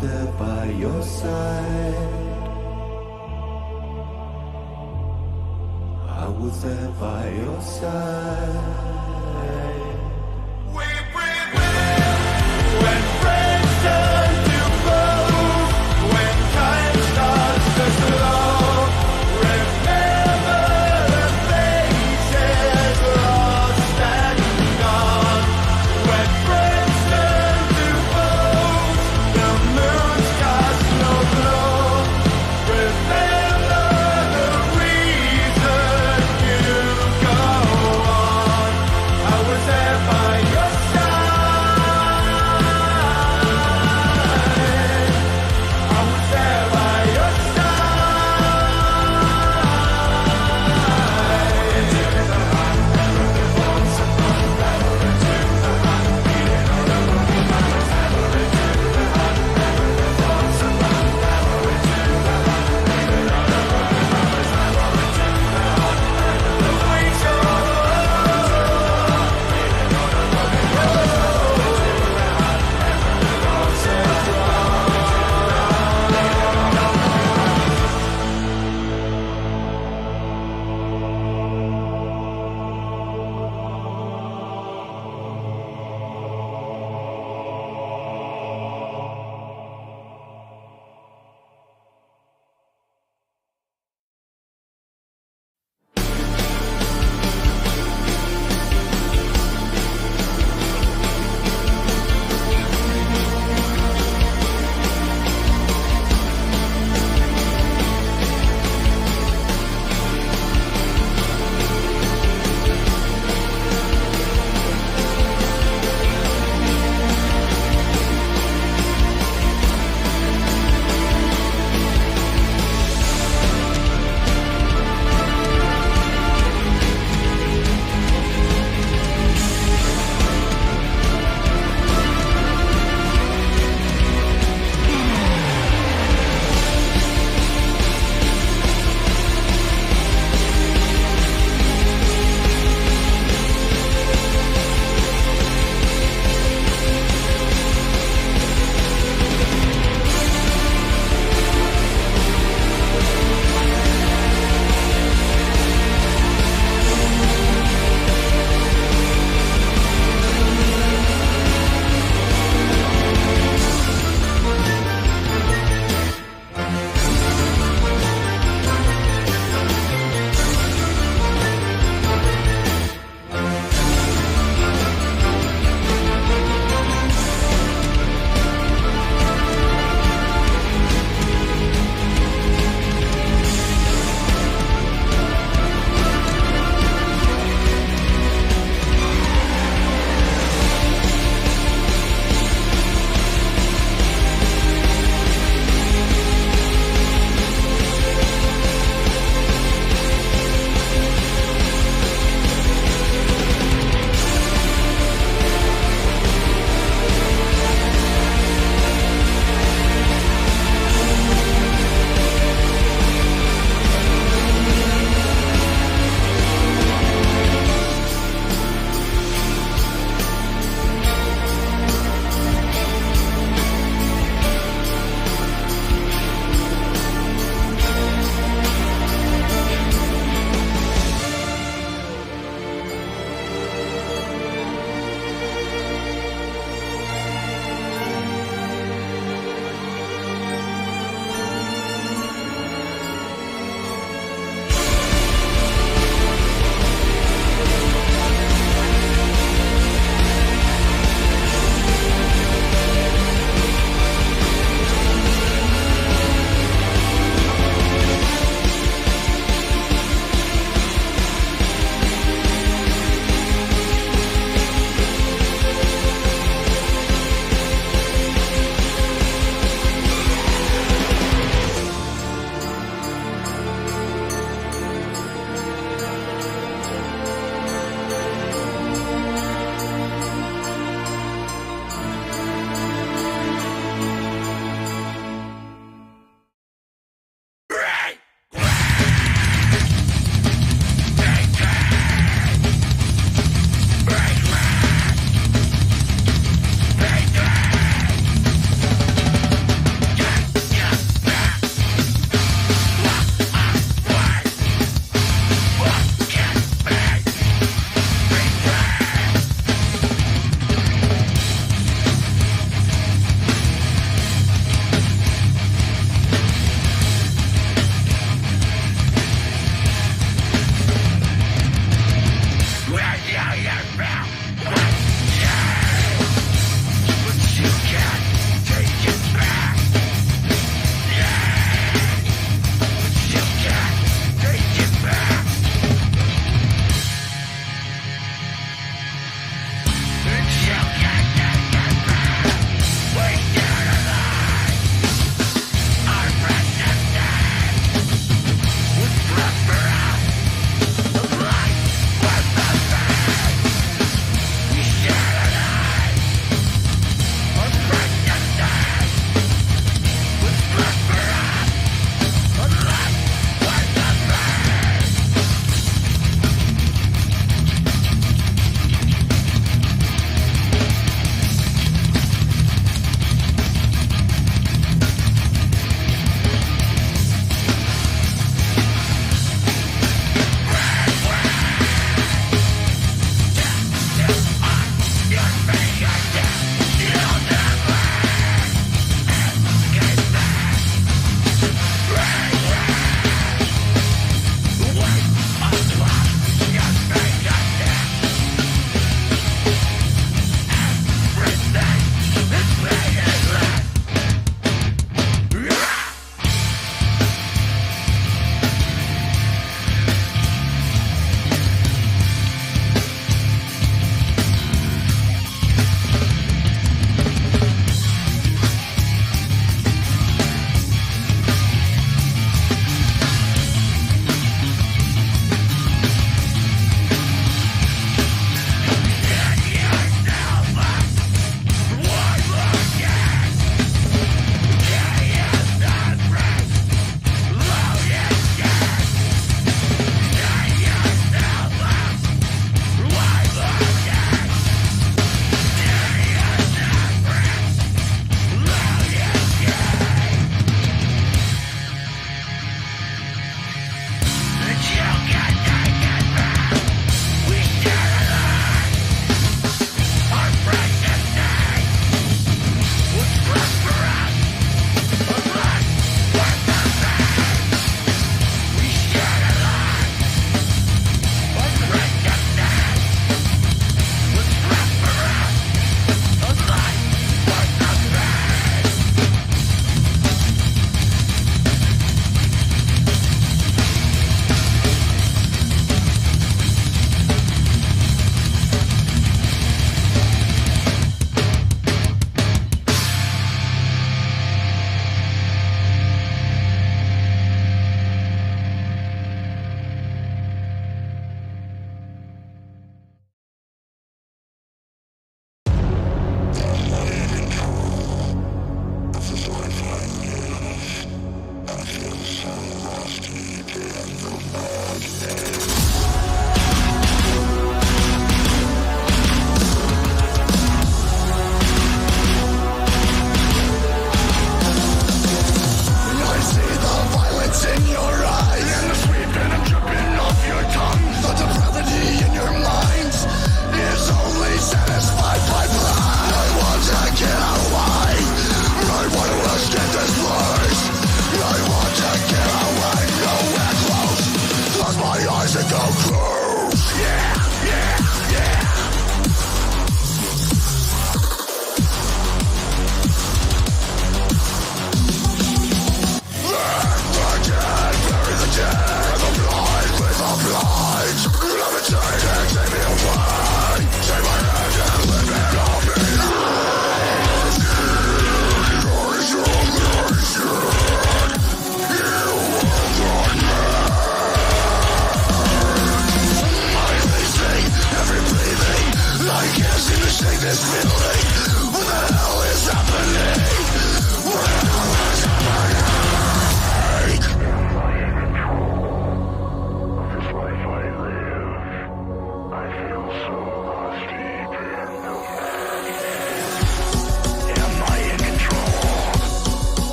there by your side. I was there by your side. We breathe in when friends turn to foes, when time starts to slow. Remember the faces lost and gone. When friends turn to foes, the moon's cast no glow. Remember the reason you go on.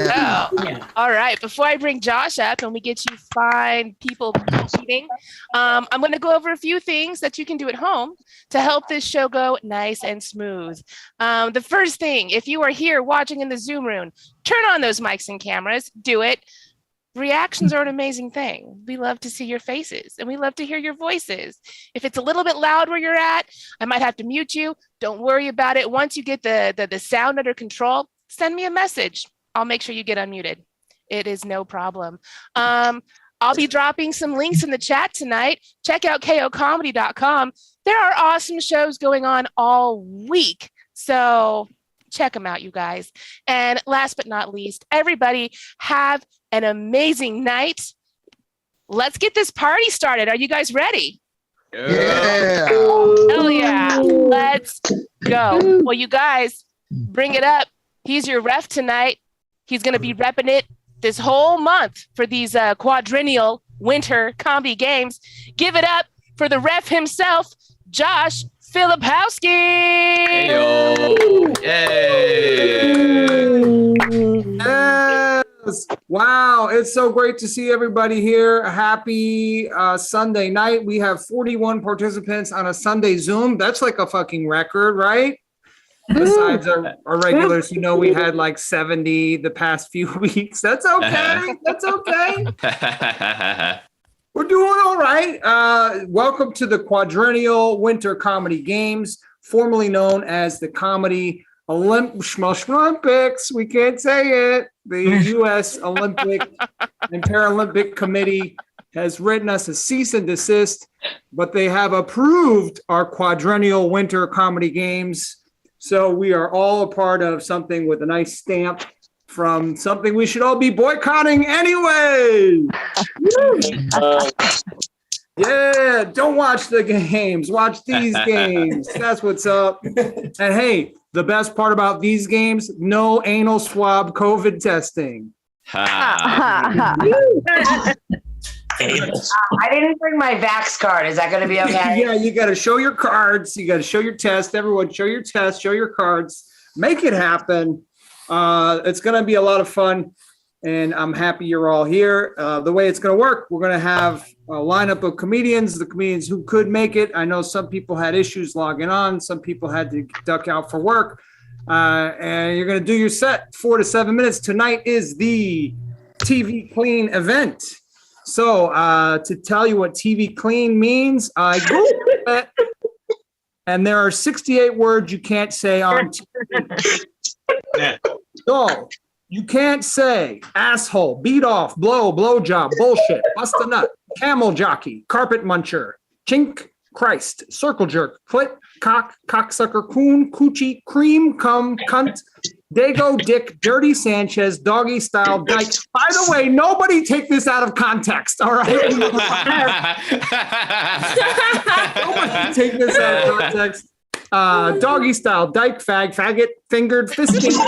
Yeah. All right. Before I bring Josh up and we get you fine people competing, I'm going to go over a few things that you can do at home to help this show go nice and smooth. The first thing, if you are here watching in the Zoom room, turn on those mics and cameras. Do it. Reactions are an amazing thing. We love to see your faces and we love to hear your voices. If it's a little bit loud where you're at, I might have to mute you. Don't worry about it. Once you get the sound under control, send me a message. I'll make sure you get unmuted. It is no problem. I'll be dropping some links in the chat tonight. Check out kocomedy.com. There are awesome shows going on all week. So check them out, you guys. And last but not least, everybody have an amazing night. Let's get this party started. Are you guys ready? Yeah. Hell yeah. Let's go. Well, you guys, bring it up. He's your ref tonight. He's going to be repping it this whole month for these quadrennial winter comedy games. Give it up for the ref himself, Josh Filipowski. Heyo. Yay. Yes. Wow, it's so great to see everybody here. Happy Sunday night. We have 41 participants on a Sunday Zoom. That's like a fucking record, right? Besides our regulars, you know, we had like 70 the past few weeks. That's okay. That's okay. We're doing all right. Welcome to the Quadrennial Winter Comedy Games, formerly known as the Comedy Olympics. We can't say it. The U.S. Olympic and Paralympic Committee has written us a cease and desist, but they have approved our Quadrennial Winter Comedy Games. So we are all a part of something with a nice stamp from something we should all be boycotting anyway. Yeah, don't watch the games. Watch these games. That's what's up. And hey, the best part about these games, no anal swab COVID testing. I didn't bring my Vax card. Is that going to be okay? Yeah, you got to show your cards. You got to show your test. Everyone, show your test, show your cards. Make it happen. It's going to be a lot of fun, and I'm happy you're all here. The way it's going to work, we're going to have a lineup of comedians, the comedians who could make it. I know some people had issues logging on. Some people had to duck out for work. And you're going to do your set 4 to 7 minutes. Tonight is the TV Clean event. So to tell you what TV Clean means, I Googled it, and there are 68 words you can't say on TV. So you can't say asshole, beat off, blow job, bullshit, bust a nut, camel jockey, carpet muncher, chink, Christ, circle jerk, clit, cock, cocksucker, coon, coochie, cream, cum, cunt, dago, dick, dirty Sanchez, doggy style, dyke. By the way, nobody take this out of context, all right? Nobody take this out of context. Doggy style, dyke, faggot, fingered, fisting,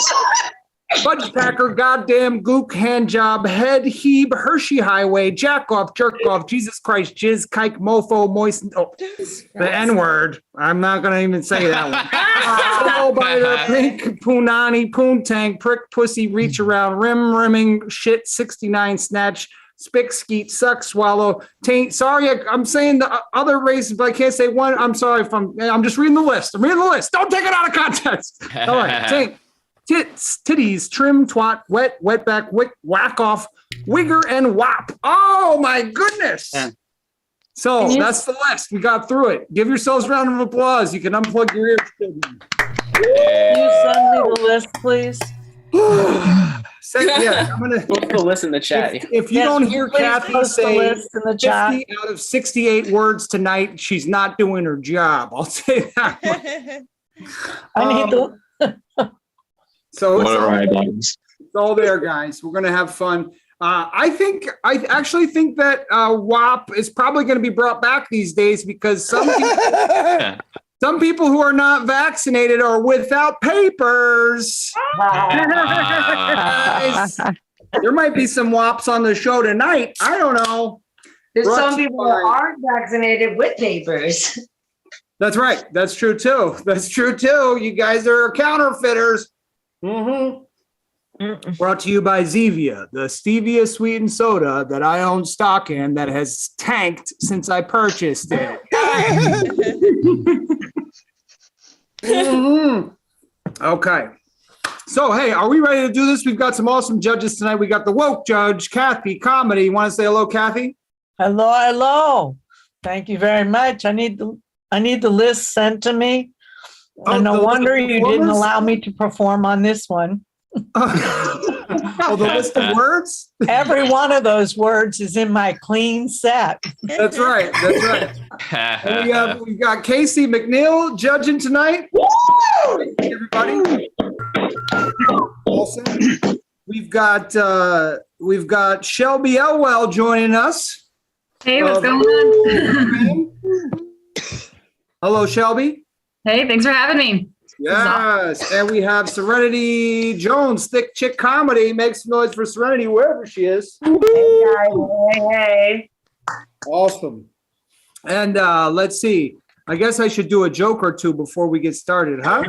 fudge packer, goddamn gook, hand job, head heave, Hershey highway, jack off, jerk off, Jesus Christ, jizz, kike, mofo, moist. Oh, the N word. I'm not gonna even say that one. Solo biter, pink, punani, poontang, prick, pussy, reach around, rimming, shit, 69 snatch, spick, skeet, suck, swallow, taint. Sorry, I'm saying the other races, but I can't say one. I'm sorry if I'm just reading the list. I'm reading the list. Don't take it out of context. All right, taint. Tits, titties, trim, twat, wetback, whack off, wigger, and wop. Oh my goodness. Yeah. So that's the list. We got through it. Give yourselves a round of applause. You can unplug your ears. Can you send me the list, please? Yeah, I'm gonna put the list in the chat. If you don't hear Kathy say 50 chat. out of 68 words tonight, she's not doing her job. I'll say that. I need the. So it's all there, guys. We're gonna have fun. I actually think that WAP is probably going to be brought back these days because some people who are not vaccinated are without papers. There might be some WAPs on the show tonight. I don't know. There's some people who aren't vaccinated with papers. That's right. That's true too. You guys are counterfeiters. Mm-hmm. Brought to you by Zevia, the stevia sweetened soda that I own stock in that has tanked since I purchased it. Okay. So, hey, are we ready to do this? We've got some awesome judges tonight. We got the woke judge, Kathy Comedy. You want to say hello, Kathy? Hello, hello. Thank you very much. I need the list sent to me. Oh, No the wonder list of you didn't performers? allow me to perform on this one. Oh, the list of words? Every one of those words is in my clean set. That's right. That's right. And we've got Casey McNeil judging tonight. Thank you, everybody. Awesome. We've got Shelby Elwell joining us. Hey, what's going on? Hello, Shelby. Hey, thanks for having me. Yes, and we have Serenity Jones, Thick Chick Comedy. Make some noise for Serenity wherever she is. Hey. Awesome. And let's see. I guess I should do a joke or two before we get started, huh?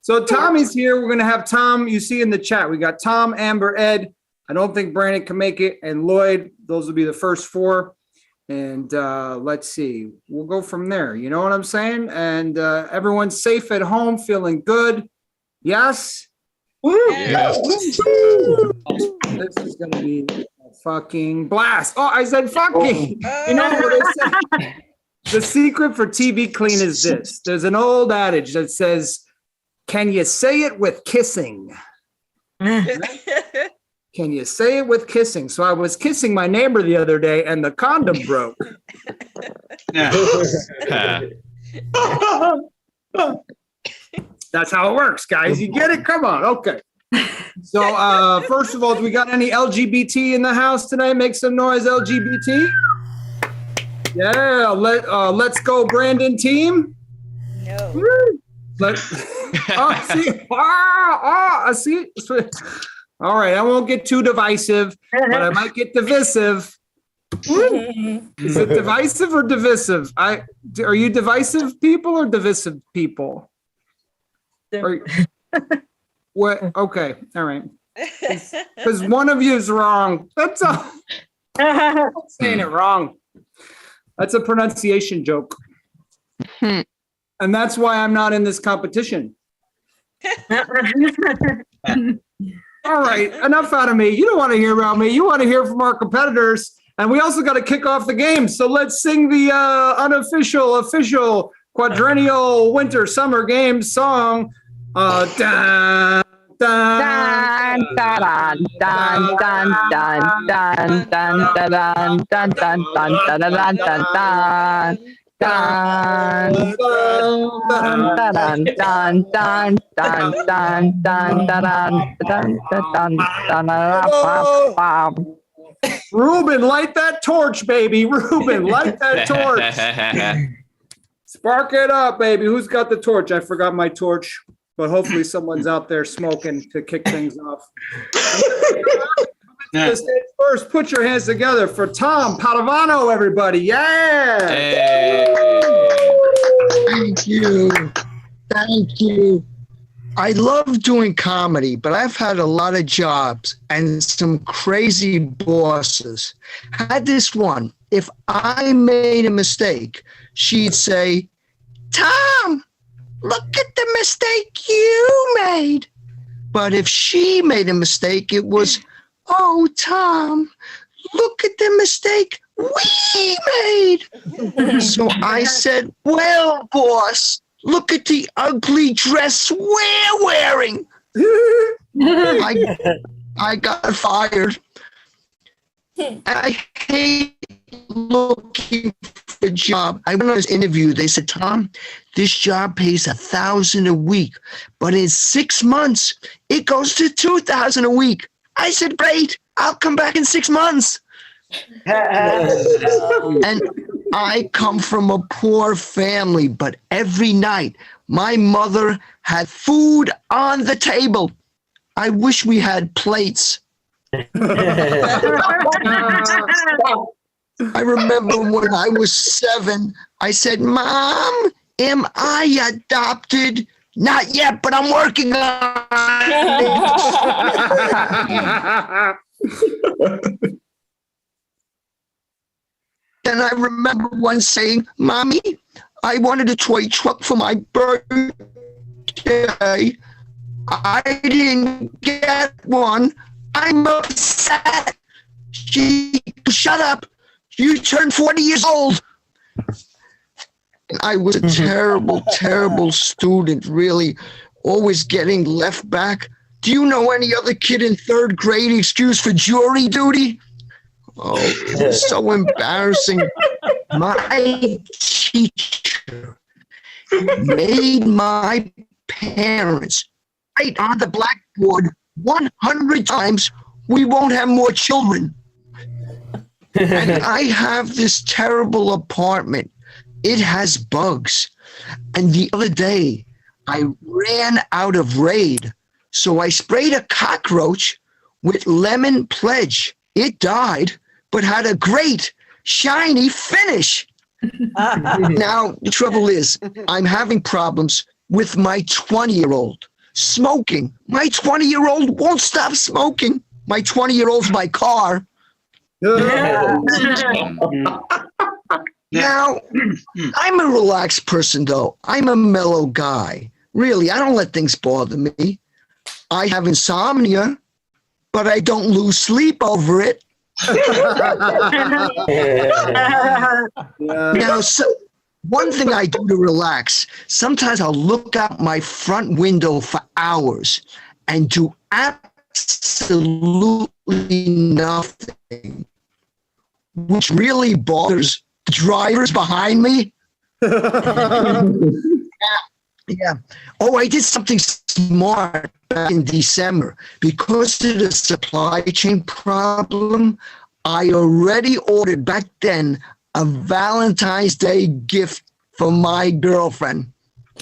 So Tommy's here. We're going to have Tom. You see in the chat, we got Tom, Amber, Ed. I don't think Brandon can make it. And Lloyd, those will be the first four. And let's see. We'll go from there. You know what I'm saying? And everyone's safe at home, feeling good. Yes? Yes. This is going to be a fucking blast. Oh, I said fucking. You know what I said? The secret for TV clean is this. There's an old adage that says, can you say it with kissing? Can you say it with kissing? So I was kissing my neighbor the other day and the condom broke. That's how it works, guys. You get it? Come on. Okay. So first of all, do we got any LGBT in the house tonight? Make some noise, LGBT. Yeah, let's go, Brandon team. No. I see. All right, I won't get too divisive, but I might get divisive. Is it divisive or divisive? Are you divisive people or divisive people? What? Okay, all right. Because one of you is wrong. That's all. I'm not saying it wrong. That's a pronunciation joke. And that's why I'm not in this competition. All right, enough out of me. You don't want to hear about me. You want to hear from our competitors. And we also got to kick off the game. So let's sing the official quadrennial winter summer games song. Dun, dun, Dun, dun, dun, dun, dun, dun, dun, dun, dun, dun, dun, dun, dun, dun, dun, dun. Dun, dun, dun, dun, dun, dun, dun, dun, dun, dun, dun. Ruben, light that torch, baby. Ruben, light that torch. Spark it up, baby. Who's got the torch? I forgot my torch, but hopefully someone's out there smoking to kick things off. First, put your hands together for Tom Padovano, everybody. Yeah. Hey. Thank you. Thank you. I love doing comedy, but I've had a lot of jobs and some crazy bosses. Had this one. If I made a mistake, she'd say, Tom, look at the mistake you made. But if she made a mistake, it was, oh, Tom, look at the mistake we made. So I said, well, boss, look at the ugly dress we're wearing. I got fired. I hate looking for a job. I went on this interview. They said, Tom, this job pays $1,000 a week, but in 6 months, it goes to $2,000 a week. I said, great, I'll come back in 6 months. And I come from a poor family, but every night my mother had food on the table. I wish we had plates. I remember when I was 7, I said, Mom, am I adopted? Not yet, but I'm working on it. And I remember once saying, Mommy, I wanted a toy truck for my birthday. I didn't get one. I'm upset. She, shut up. You turned 40 years old. I was a terrible, terrible student, really, always getting left back. Do you know any other kid in 3rd grade excused for jury duty? Oh, it was so embarrassing. My teacher made my parents write on the blackboard 100 times, we won't have more children. And I have this terrible apartment. It has bugs. And the other day, I ran out of Raid. So I sprayed a cockroach with lemon pledge. It died, but had a great, shiny finish. Now, the trouble is, I'm having problems with my 20-year-old. Smoking. My 20-year-old won't stop smoking. My 20-year-old's my car. Now, I'm a relaxed person, though. I'm a mellow guy. Really, I don't let things bother me. I have insomnia, but I don't lose sleep over it. Now, so one thing I do to relax, sometimes I'll look out my front window for hours and do absolutely nothing, which really bothers the drivers behind me. Yeah. Oh, I did something smart back in December. Because of the supply chain problem, I already ordered back then a Valentine's Day gift for my girlfriend.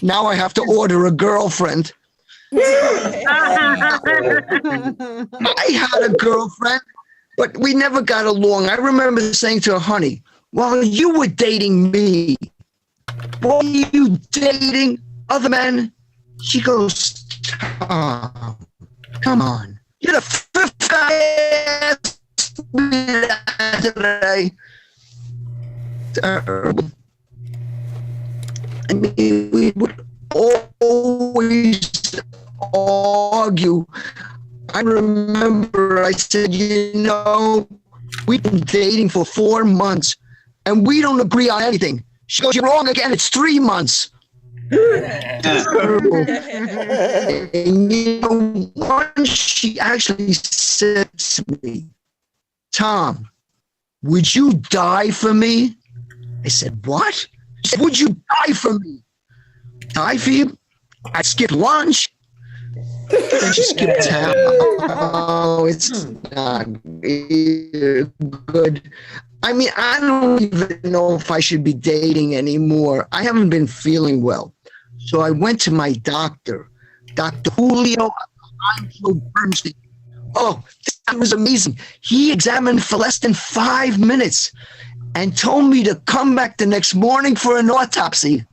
Now I have to order a girlfriend. I had a girlfriend, but we never got along. I remember saying to her, honey, while you were dating me, were you dating other men? She goes, Tom, come on. You're the 5th guy asked me that today. Terrible. I mean, we would always argue. I remember I said, you know, we've been dating for 4 months and we don't agree on anything. She goes, you're wrong again. It's 3 months. Terrible. And you know, once she actually said to me, Tom, would you die for me? I said, what? She said, would you die for me? Die for you? I skipped lunch. And she skipped town. Oh, it's not good. I mean, I don't even know if I should be dating anymore. I haven't been feeling well. So I went to my doctor, Dr. Julio Bernstein. Oh, that was amazing. He examined for less than 5 minutes and told me to come back the next morning for an autopsy.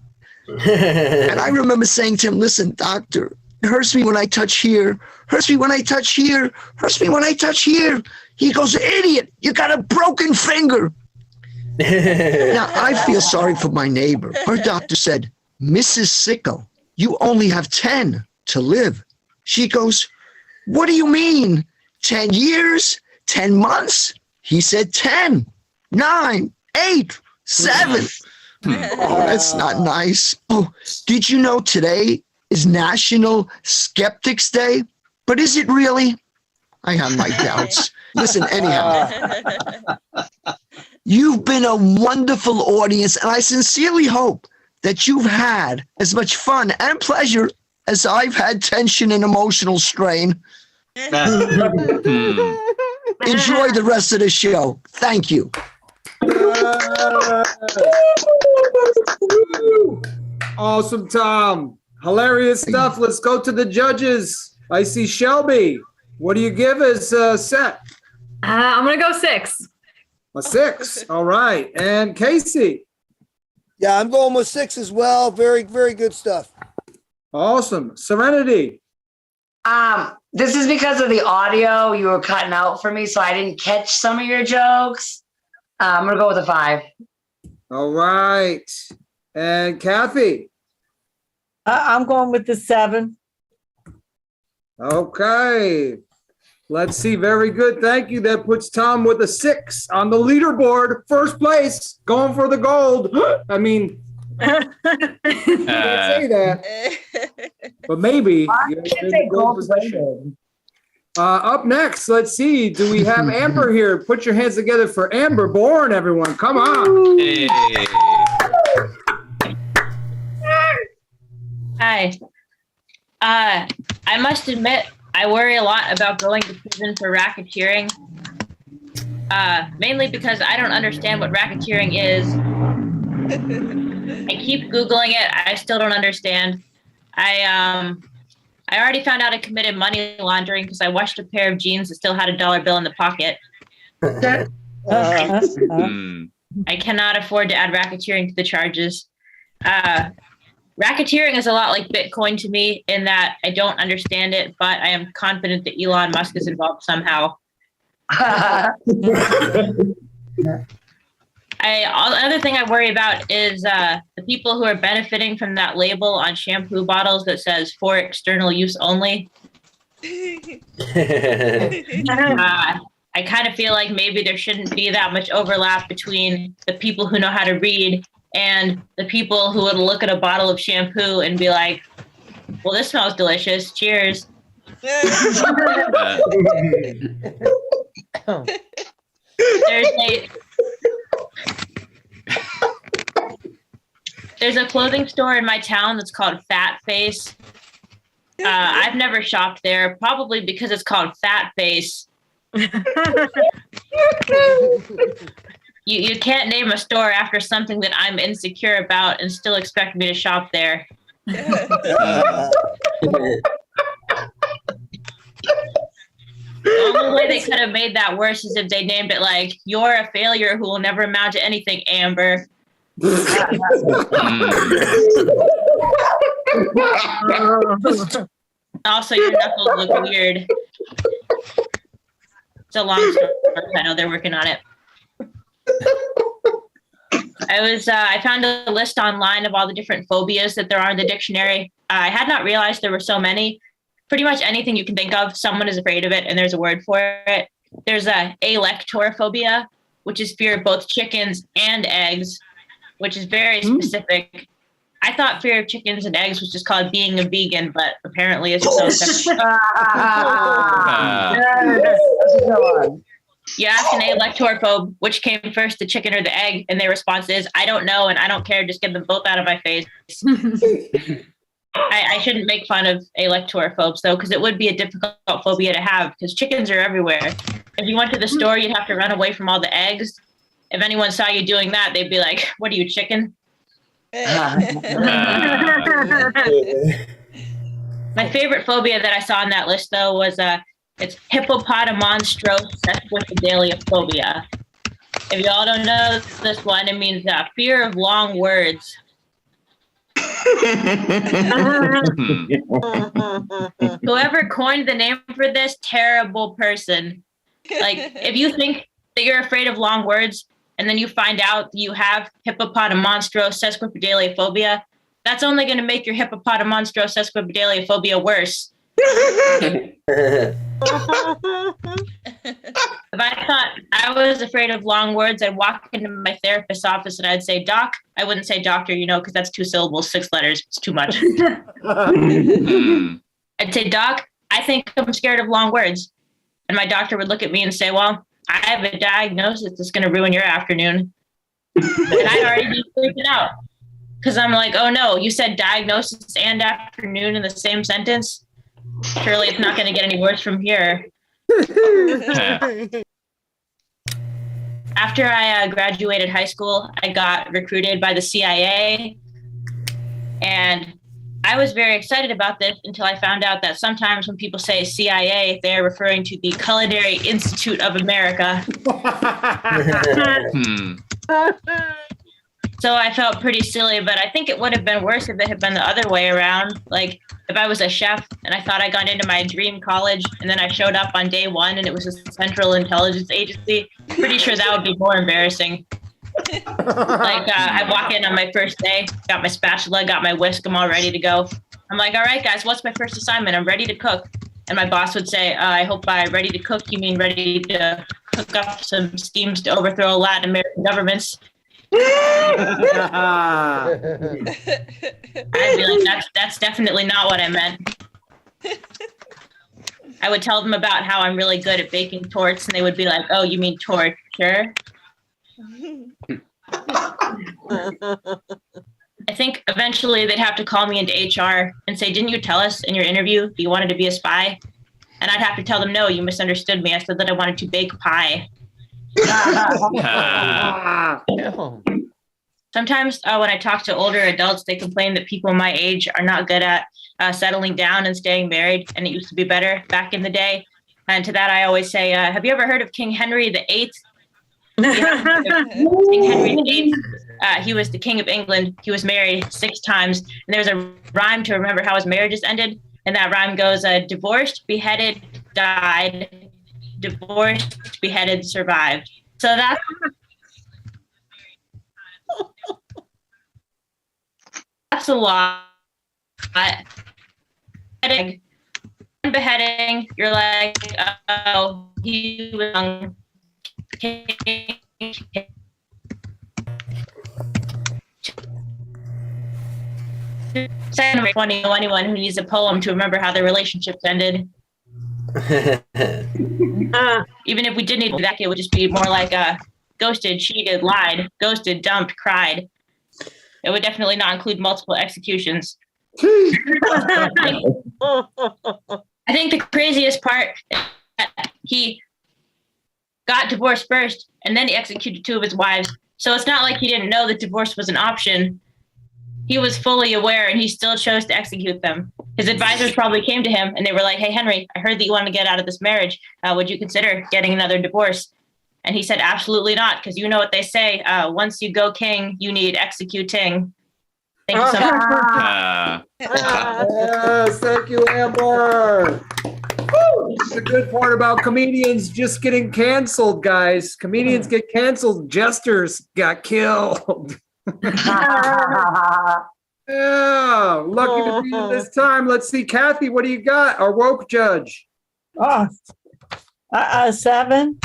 And I remember saying to him, listen, doctor, it hurts me when I touch here, hurts me when I touch here, hurts me when I touch here. He goes, idiot, you got a broken finger. Now, I feel sorry for my neighbor. Her doctor said, Mrs. Sicko, you only have 10 to live. She goes, what do you mean? 10 years? 10 months? He said 10, 9, 8, 7. Oh, that's not nice. Oh, did you know today is National Skeptics Day? But is it really? I have my doubts. Listen, anyhow, you've been a wonderful audience, and I sincerely hope that you've had as much fun and pleasure as I've had tension and emotional strain. Enjoy the rest of the show. Thank you. Awesome, Tom. Hilarious stuff. Let's go to the judges. I see Shelby. What do you give as set? I'm going to go 6. A 6. All right. And Casey. Yeah, I'm going with 6 as well. Very, very good stuff. Awesome. Serenity. This is because of the audio. You were cutting out for me, so I didn't catch some of your jokes. I'm gonna go with a 5. All right. And Kathy. I'm going with the 7. Okay. Let's see. Very good. Thank you. That puts Tom with a 6 on the leaderboard. First place. Going for the gold. I mean, I can't say that. But maybe. I should say gold position. Up next, let's see. Do we have Amber here? Put your hands together for Amber Bourne, everyone. Come on. Hey. Hi. I must admit, I worry a lot about going to prison for racketeering. Mainly because I don't understand what racketeering is. I keep Googling it. I still don't understand. I already found out I committed money laundering because I washed a pair of jeans that still had a dollar bill in the pocket. I cannot afford to add racketeering to the charges. Racketeering is a lot like Bitcoin to me in that I don't understand it, but I am confident that Elon Musk is involved somehow. Another thing I worry about is the people who are benefiting from that label on shampoo bottles that says for external use only. I kind of feel like maybe there shouldn't be that much overlap between the people who know how to read and the people who would look at a bottle of shampoo and be like, well, this smells delicious. Cheers. There's a clothing store in my town that's called Fat Face. I've never shopped there, probably because it's called Fat Face. You can't name a store after something that I'm insecure about and still expect me to shop there. The only way they could have made that worse is if they named it like, you're a failure who will never amount to anything, Amber. Also, your knuckles look weird. It's a long story. I know they're working on it. I found a list online of all the different phobias that there are in the dictionary. I had not realized there were so many. Pretty much anything you can think of, someone is afraid of it, and there's a word for it. There's a alectophobia, which is fear of both chickens and eggs, which is very specific. I thought fear of chickens and eggs was just called being a vegan, but apparently it's so separate. You ask an alectophobe which came first, the chicken or the egg, and their response is, I don't know and I don't care, just get them both out of my face. I shouldn't make fun of alectophobes though, because it would be a difficult phobia to have because chickens are everywhere. If you went to the store, you'd have to run away from all the eggs. If anyone saw you doing that, they'd be like, what are you, chicken? My favorite phobia that I saw on that list though was it's hippopotamonstrosequipedaliophobia. If y'all don't know this one, it means fear of long words. Whoever coined the name for this, terrible person. Like, if you think that you're afraid of long words and then you find out you have hippopotamonstrosequipedaliophobia, that's only going to make your hippopotamonstrosequipedaliophobia worse. If I thought I was afraid of long words, I'd walk into my therapist's office and I'd say, Doc. I wouldn't say doctor, because that's 2 syllables, 6 letters. It's too much. I'd say, Doc, I think I'm scared of long words. And my doctor would look at me and say, well, I have a diagnosis that's going to ruin your afternoon. And I'd already be freaking out. Because I'm like, oh no, you said diagnosis and afternoon in the same sentence? Surely it's not going to get any worse from here. After I graduated high school, I got recruited by the CIA. And I was very excited about this until I found out that sometimes when people say CIA, they're referring to the Culinary Institute of America. So I felt pretty silly, but I think it would have been worse if it had been the other way around. Like if I was a chef and I thought I got into my dream college and then I showed up on day one and it was a Central Intelligence Agency, pretty sure that would be more embarrassing. I walk in on my first day, got my spatula, got my whisk, I'm all ready to go. I'm like, all right, guys, what's my first assignment? I'm ready to cook. And my boss would say, I hope by ready to cook, you mean ready to cook up some schemes to overthrow Latin American governments. I'd be like, that's definitely not what I meant. I would tell them about how I'm really good at baking torts, and they would be like, oh, you mean torture? I think eventually they'd have to call me into HR and say, didn't you tell us in your interview that you wanted to be a spy? And I'd have to tell them, no, you misunderstood me. I said that I wanted to bake pie. Sometimes when I talk to older adults, they complain that people my age are not good at settling down and staying married, and it used to be better back in the day. And to that, I always say, have you ever heard of King Henry VIII? King Henry VIII. He was the King of England. He was married 6 times, and there's a rhyme to remember how his marriages ended. And that rhyme goes, divorced, beheaded, died. Divorced, beheaded, survived. So that's a lot. Beheading, you're like, oh, he was young. Anyone who needs a poem to remember how their relationships ended. Even if we didn't need that, it would just be more like ghosted, cheated, lied, ghosted, dumped, cried. It would definitely not include multiple executions. I think the craziest part is that he got divorced first and then he executed 2 of his wives. So it's not like he didn't know that divorce was an option. He was fully aware and he still chose to execute them. His advisors probably came to him and they were like, hey, Henry, I heard that you want to get out of this marriage. Would you consider getting another divorce? And he said, absolutely not, because you know what they say. Once you go king, you need executing. Thank you so much. Yes, thank you, Amber. It's the good part about comedians just getting canceled, guys. Comedians get canceled. Jesters got killed. Yeah, lucky to be here this time. Let's see, Kathy, what do you got? Our woke judge. 7.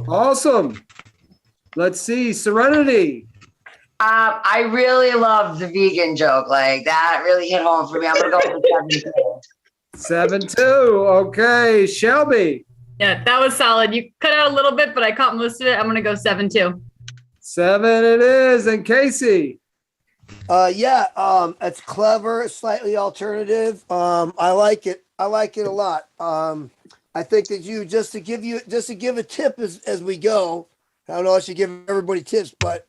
Awesome. Let's see, Serenity. I really love the vegan joke. Like that really hit home for me. I'm gonna go for 7 too. 7-2. Okay, Shelby. Yeah, that was solid. You cut out a little bit, but I caught most of it. I'm going to go 7-2. 7 it is. And Casey. It's clever, slightly alternative. I like it. I like it a lot. I think that just to give a tip as we go. I don't know if I should give everybody tips, but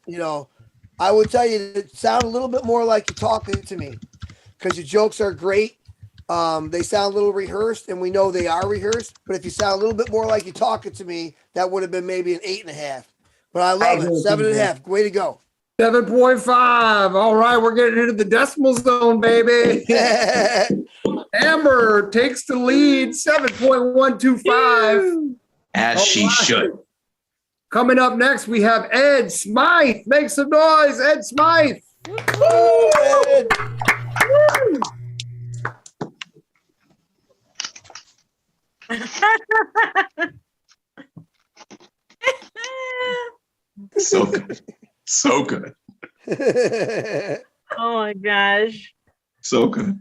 I would tell you to sound a little bit more like you're talking to me, because your jokes are great. They sound a little rehearsed, and we know they are rehearsed. But if you sound a little bit more like you're talking to me, that would have been maybe an 8.5. But I love it. 7.5. Way to go. 7.5. All right, we're getting into the decimal zone, baby. Amber takes the lead. 7.125. As she should. Coming up next, we have Ed Smyth. Make some noise, Ed Smyth. Woo, Ed. Woo. So good. So good. Oh my gosh. So good.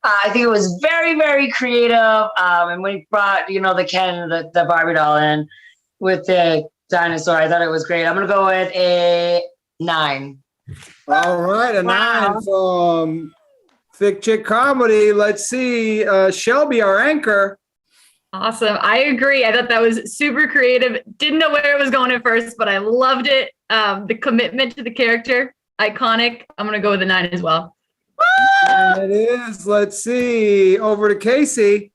I think it was very, very creative. And when he brought, the Ken, the Barbie doll in with the dinosaur, I thought it was great. I'm going to go with a 9. All right, a 9 from Thick Chick Comedy. Let's see, Shelby, our anchor. Awesome. I agree. I thought that was super creative. Didn't know where it was going at first, but I loved it. The commitment to the character, iconic. I'm going to go with a 9 as well. And it is. Let's see. Over to Casey.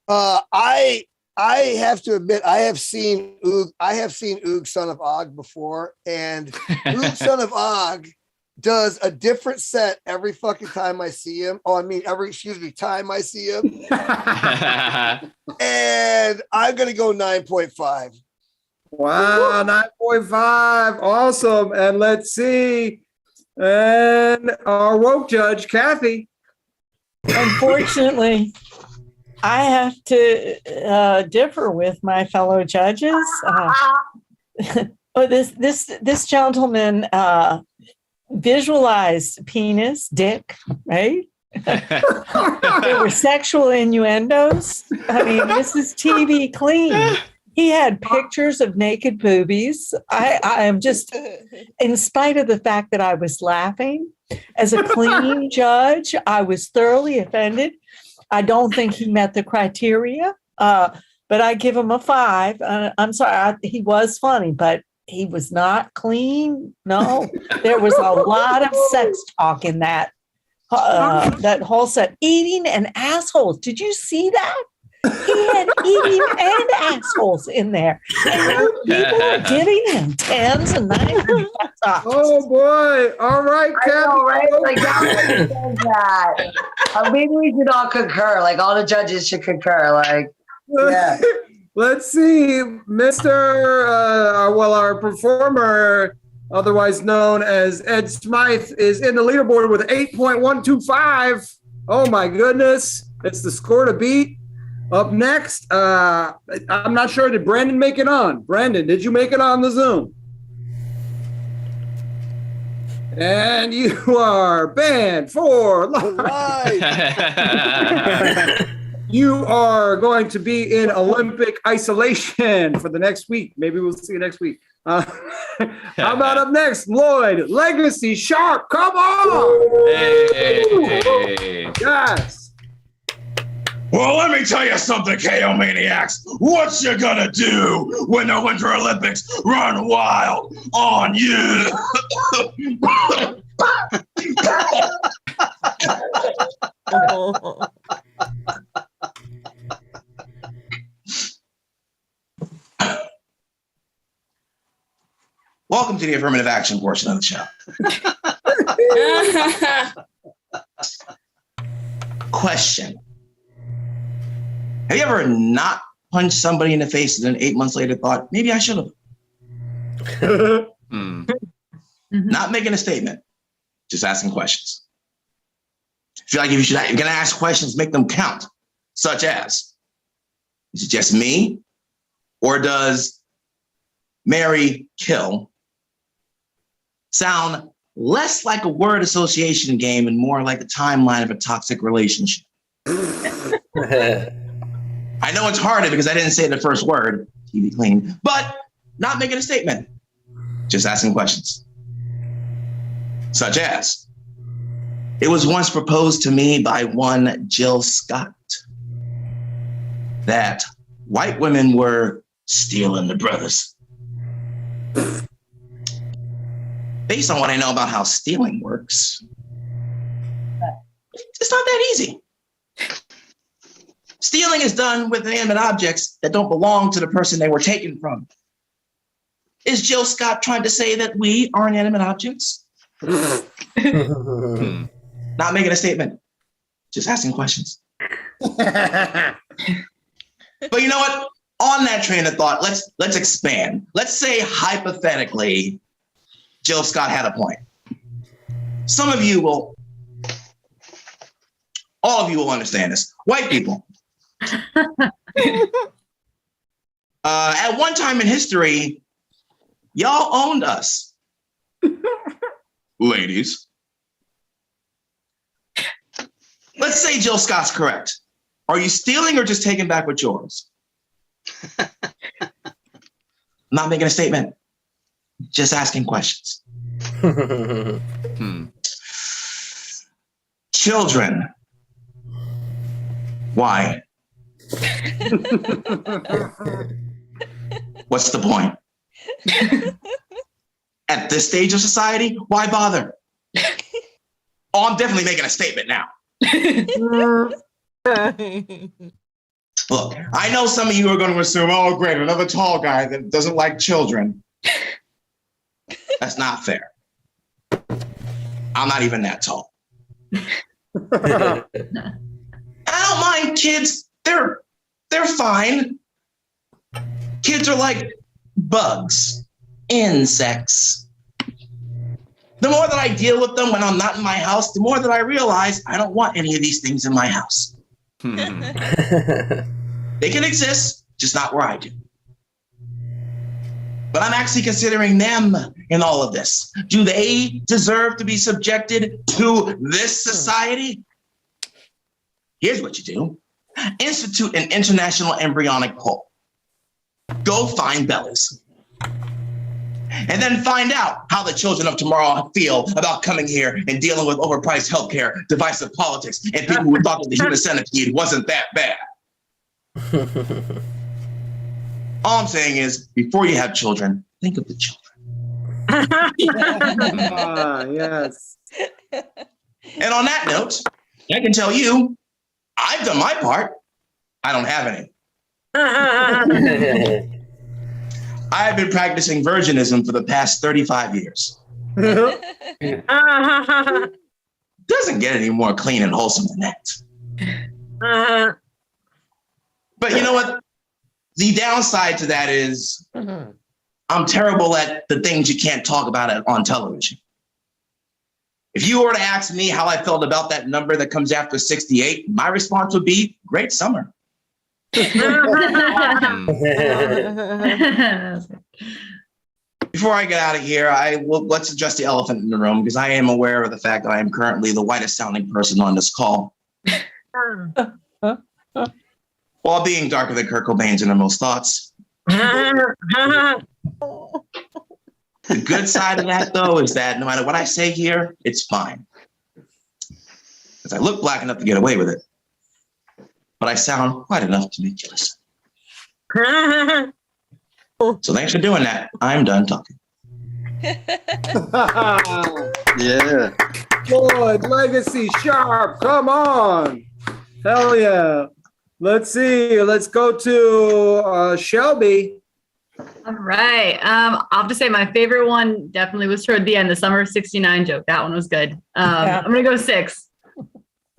I have to admit, I have seen Oog Son of Og before, and Oog Son of Og does a different set every fucking time I see him. Time I see him. And I'm gonna go 9.5. Wow, 9.5. Awesome. And let's see. And our woke judge, Kathy. Unfortunately, I have to differ with my fellow judges. This gentleman visualized penis, dick, right? There were sexual innuendos. I mean, this is TV clean. He had pictures of naked boobies. I am just, in spite of the fact that I was laughing, as a clean judge, I was thoroughly offended. I don't think he met the criteria, but I give him a 5. I'm sorry, he was funny, but he was not clean. No, there was a lot of sex talk in that whole set. Eating and assholes. Did you see that? He had eating and assholes in there. And people were giving him 10s and 9s. Oh boy. All right, Kathy. Right? Like that. Maybe we should all concur. Like all the judges should concur. Like, yeah. Let's see, Mr. Our performer, otherwise known as Ed Smyth, is in the leaderboard with 8.125. Oh my goodness. It's the score to beat. Up next, I'm not sure, did Brandon make it on? Brandon, did you make it on the Zoom? And you are banned for life. You are going to be in Olympic isolation for the next week. Maybe we'll see you next week. How about up next, Lloyd, Legacy Shark? Come on! Hey. Yes. Well, let me tell you something, KO Maniacs. What you gonna do when the Winter Olympics run wild on you? Welcome to the affirmative action portion of the show. Question. Have you ever not punched somebody in the face and then 8 months later thought, maybe I should have? Not making a statement, just asking questions. I feel like if you're going to ask questions, make them count, such as, is it just me? Or does Mary kill sound less like a word association game and more like the timeline of a toxic relationship? I know it's harder because I didn't say the first word, TV clean, but not making a statement, just asking questions. Such as, it was once proposed to me by one Jill Scott that white women were stealing the brothers. Based on what I know about how stealing works, it's not that easy. Stealing is done with inanimate objects that don't belong to the person they were taken from. Is Jill Scott trying to say that we are inanimate objects? Not making a statement, just asking questions. But you know what? On that train of thought, let's expand. Let's say hypothetically, Jill Scott had a point. All of you will understand this. White people. At one time in history, y'all owned us. Let's say Jill Scott's correct. Are you stealing or just taking back what's yours? I'm not making a statement. Just asking questions. Children. Why? What's the point? At this stage of society, why bother? Oh, I'm definitely making a statement now. Look, I know some of you are going to assume, oh, great, another tall guy that doesn't like children. That's not fair. I'm not even that tall. I don't mind kids. They're fine. Kids are like bugs, insects. The more that I deal with them when I'm not in my house, the more that I realize I don't want any of these things in my house. They can exist, just not where I do. But I'm actually considering them in all of this. Do they deserve to be subjected to this society? Here's what you do. Institute an international embryonic poll. Go find bellies. And then find out how the children of tomorrow feel about coming here and dealing with overpriced healthcare, divisive politics, and people who thought that the human centipede wasn't that bad. All I'm saying is, before you have children, think of the children. Yes. And on that note, I can tell you, I've done my part. I don't have any. I have been practicing virginism for the past 35 years. Doesn't get any more clean and wholesome than that. But you know what? The downside to that is I'm terrible at the things you can't talk about on television. If you were to ask me how I felt about that number that comes after 68, my response would be, great summer. Before I get out of here, let's address the elephant in the room, because I am aware of the fact that I am currently the whitest sounding person on this call. While being darker than Kurt Cobain's innermost thoughts. The good side of that, though, is that no matter what I say here, it's fine. Because I look black enough to get away with it. But I sound white enough to make you listen. So thanks for doing that. I'm done talking. Yeah. Lloyd, legacy sharp. Come on. Hell yeah. Let's see. Let's go to Shelby. All right. I'll have to say my favorite one definitely was toward the end, the summer of '69 joke. That one was good. I'm going to go 6.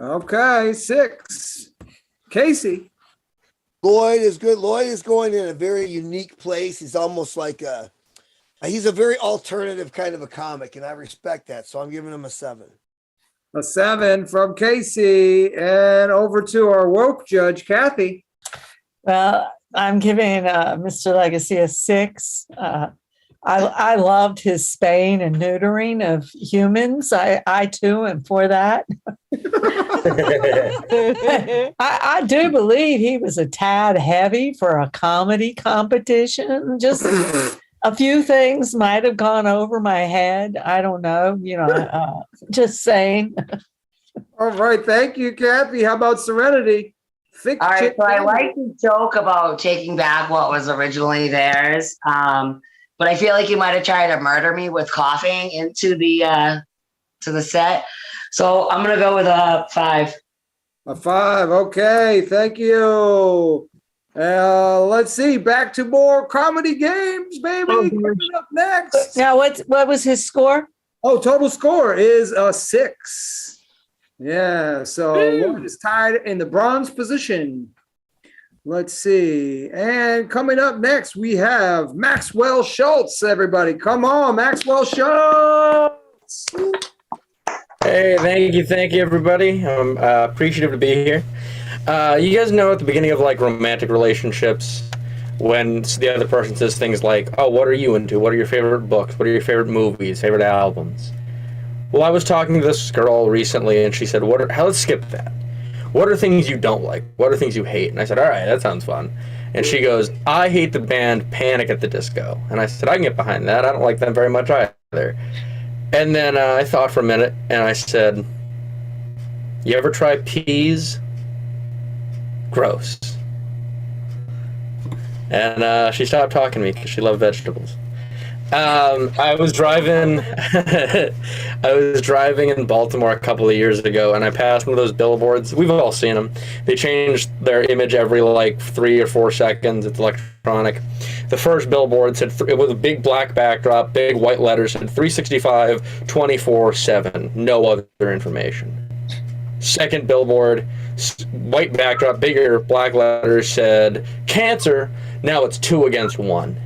Okay, 6. Casey. Lloyd is good. Lloyd is going in a very unique place. He's almost like he's a very alternative kind of a comic, and I respect that. So I'm giving him a 7. A 7 from Casey. And over to our woke judge, Kathy. Well, I'm giving Mr. Legacy a 6. I loved his spaying and neutering of humans. I too am for that. I do believe he was a tad heavy for a comedy competition. Just a few things might have gone over my head. I don't know. Just saying. All right. Thank you, Kathy. How about Serenity? All right. So I like the joke about taking back what was originally theirs. But I feel like he might have tried to murder me with coughing into the set. So I'm going to go with a 5. A 5. Okay. Thank you. Let's see. Back to more comedy games, baby. Coming up next. Now, what was his score? Oh, total score is a 6. Yeah. So Lloyd is tied in the bronze position. Let's see. And coming up next, we have Maxwell Shultz, everybody. Come on, Maxwell Shultz. Hey, thank you, everybody. I'm appreciative to be here. You guys know at the beginning of like romantic relationships, when the other person says things like, oh, what are you into? What are your favorite books? What are your favorite movies, favorite albums? Well, I was talking to this girl recently, and she said, let's skip that. what are things you don't like? What are things you hate? And I said, all right, that sounds fun. And she goes, I hate the band Panic at the Disco. And I said, I can get behind that. I don't like them very much either. And then I thought for a minute, and I said, you ever try peas? Gross. And she stopped talking to me because she loved vegetables. I was driving in Baltimore a couple of years ago, and I passed one of those billboards. We've all seen them. They change their image every like 3 or 4 seconds. It's electronic. The first billboard said, it was a big black backdrop, big white letters, said 365 24/7, no other information. Second billboard, white backdrop, bigger black letters, said cancer, now it's 2 against 1.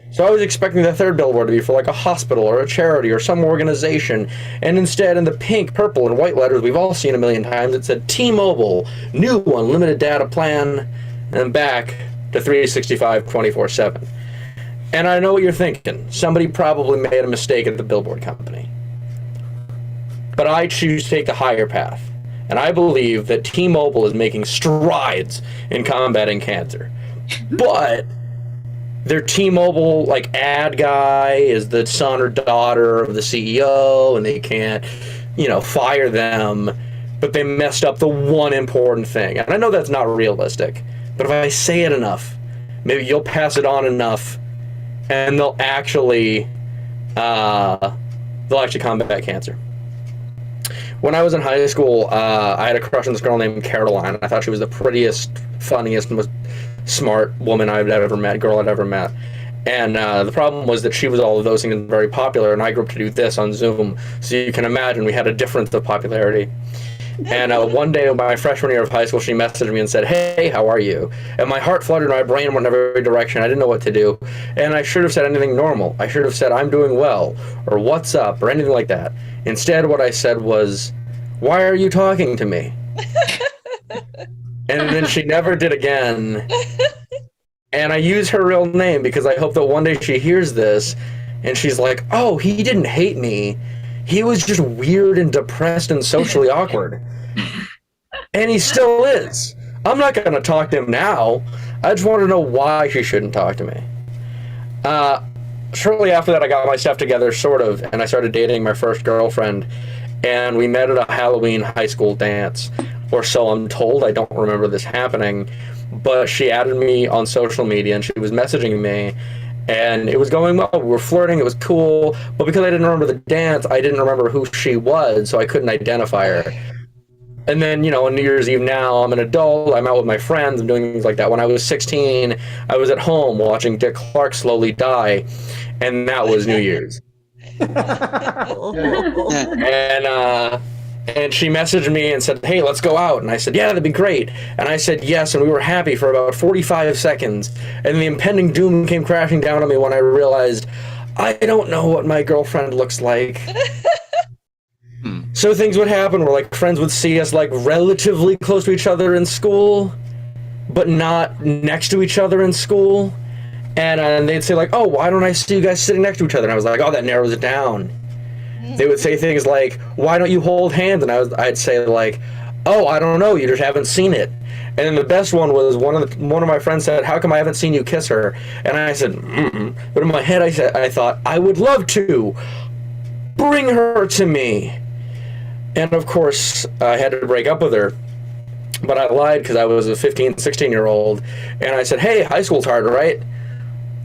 So I was expecting the third billboard to be for like a hospital or a charity or some organization, and instead in the pink, purple, and white letters we've all seen a million times, it said T-Mobile, new unlimited data plan, and back to 365 24/7. And I know what you're thinking. Somebody probably made a mistake at the billboard company. But I choose to take the higher path, and I believe that T-Mobile is making strides in combating cancer. But their T-Mobile like ad guy is the son or daughter of the CEO, and they can't, fire them. But they messed up the one important thing. And I know that's not realistic, but if I say it enough, maybe you'll pass it on enough, and they'll actually combat cancer. When I was in high school, I had a crush on this girl named Caroline. I thought she was the prettiest, funniest, most smart woman girl I'd ever met. And the problem was that she was all of those things and very popular, and I grew up to do this on Zoom. So you can imagine we had a difference of popularity. And one day, my freshman year of high school, she messaged me and said, hey, how are you? And my heart fluttered, my brain went in every direction. I didn't know what to do. And I should have said anything normal. I should have said, I'm doing well, or what's up, or anything like that. Instead, what I said was, why are you talking to me? And then she never did again. And I use her real name because I hope that one day she hears this and she's like, oh, he didn't hate me. He was just weird and depressed and socially awkward. And he still is. I'm not going to talk to him now. I just want to know why she shouldn't talk to me. Shortly after that, I got my stuff together, sort of, and I started dating my first girlfriend. And we met at a Halloween high school dance, or so I'm told. I don't remember this happening. But she added me on social media, and she was messaging me. And it was going well. We were flirting. It was cool. But because I didn't remember the dance, I didn't remember who she was, so I couldn't identify her. And then, on New Year's Eve now, I'm an adult. I'm out with my friends. I'm doing things like that. When I was 16, I was at home watching Dick Clark slowly die. And that was New Year's. And she messaged me and said, hey, let's go out. And I said, yeah, that'd be great. And I said yes, and we were happy for about 45 seconds. And the impending doom came crashing down on me when I realized I don't know what my girlfriend looks like. So things would happen where like friends would see us like relatively close to each other in school, but not next to each other in school. And they'd say like, oh, why don't I see you guys sitting next to each other? And I was like, oh, that narrows it down. They would say things like, why don't you hold hands? And I'd say like, oh, I don't know, you just haven't seen it. And then the best one was one of my friends said, how come I haven't seen you kiss her? And I said, mm-mm. But in my head I thought, I would love to. Bring her to me. And of course, I had to break up with her. But I lied because I was a 15, 16-year-old. And I said, hey, high school's hard, right?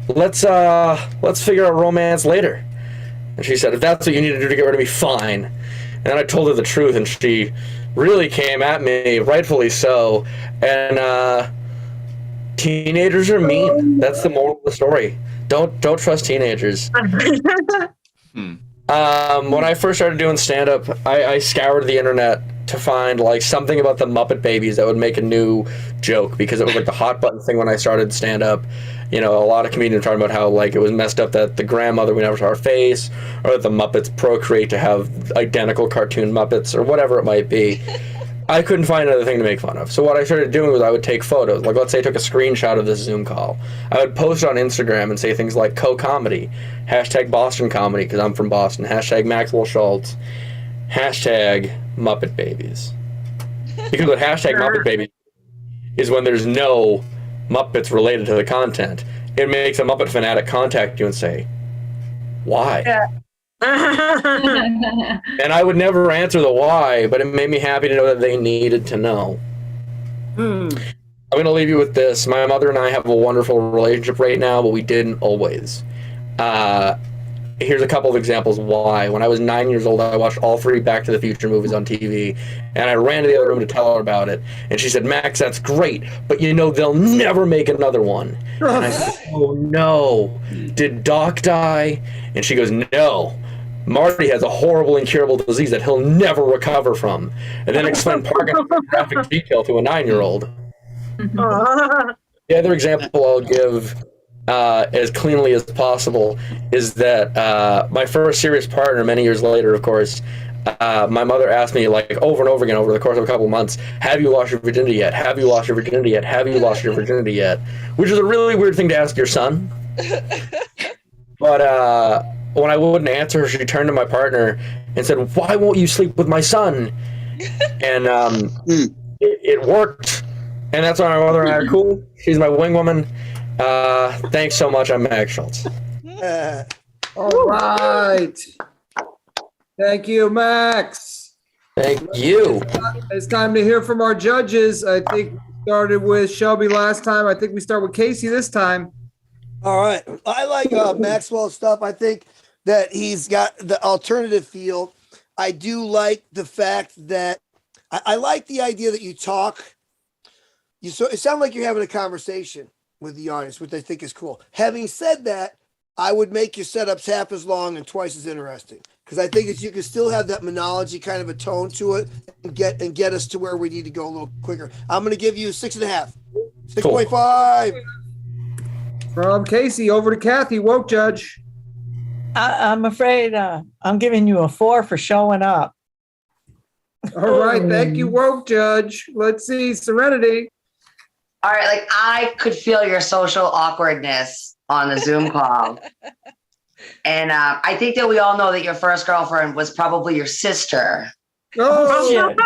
Let's figure out romance later. And she said, if that's what you need to do to get rid of me, fine. And then I told her the truth, and she really came at me, rightfully so. And teenagers are mean. That's the moral of the story. Don't trust teenagers. When I first started doing stand-up, I scoured the internet to find like something about the Muppet Babies that would make a new joke, because it was like the hot button thing when I started stand-up. A lot of comedians talking about how like it was messed up that the grandmother we never saw her face, or that the Muppets procreate to have identical cartoon Muppets, or whatever it might be. I couldn't find another thing to make fun of. So what I started doing was I would take photos. Like, let's say I took a screenshot of this Zoom call. I would post it on Instagram and say things like co-comedy, hashtag Boston comedy because I'm from Boston, hashtag Maxwell Shultz, hashtag Muppet Babies. Because with hashtag Muppet Baby is when there's no Muppets related to the content. It makes a Muppet fanatic contact you and say, why? Yeah. And I would never answer the why, but it made me happy to know that they needed to know. I'm going to leave you with this. My mother and I have a wonderful relationship right now, but we didn't always. Here's a couple of examples why. When I was 9 years old, I watched all 3 Back to the Future movies on TV, and I ran to the other room to tell her about it. And she said, Max, that's great, but you know they'll never make another one. And I said, oh no, did Doc die? And she goes, no. Marty has a horrible incurable disease that he'll never recover from. And then explain Parkinson in graphic detail to a 9-year-old. The other example I'll give as cleanly as possible is that my first serious partner many years later, of course, my mother asked me like over and over again over the course of a couple months, have you lost your virginity yet? Have you lost your virginity yet? Have you lost your virginity yet? Which is a really weird thing to ask your son. But when I wouldn't answer her, she turned to my partner and said, why won't you sleep with my son? And it worked. And that's why my mother and I are cool. She's my wing woman. Thanks so much. I'm Max Shultz. All right. Thank you, Max. Thank you. It's time to hear from our judges. I think we started with Shelby last time. I think we start with Casey this time. All right. I like Maxwell's stuff. I think that he's got the alternative feel. I do like the fact that I like the idea that you talk. It sounds like you're having a conversation with the audience, which I think is cool. Having said that, I would make your setups half as long and twice as interesting, because I think that you can still have that monology kind of a tone to it and get us to where we need to go a little quicker. I'm going to give you 6.5, 6.5. From Casey over to Kathy, woke judge. I'm afraid I'm giving you a 4 for showing up. All right, thank you, woke judge. Let's see, Serenity. All right, like I could feel your social awkwardness on the Zoom call. And I think that we all know that your first girlfriend was probably your sister. Oh,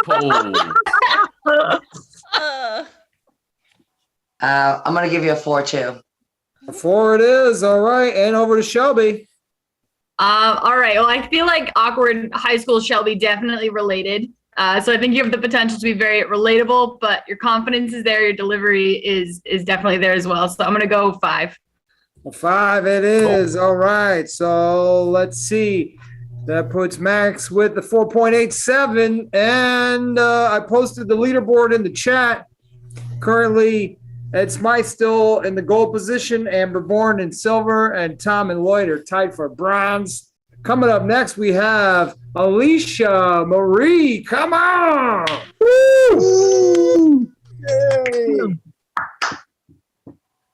I'm going to give you a 4 too. A 4 it is. All right, and over to Shelby. All right. Well, I feel like awkward high school Shelby definitely related. So I think you have the potential to be very relatable, but your confidence is there. Your delivery is definitely there as well. So I'm going to go 5. 5 it is. All right. So let's see. That puts Max with the 4.87. And I posted the leaderboard in the chat. Currently, Ed Smyth still in the gold position. Amber Bourne in silver. And Tom and Lloyd are tied for bronze. Coming up next, we have Alycia Marie. Come on. Woo! Yay.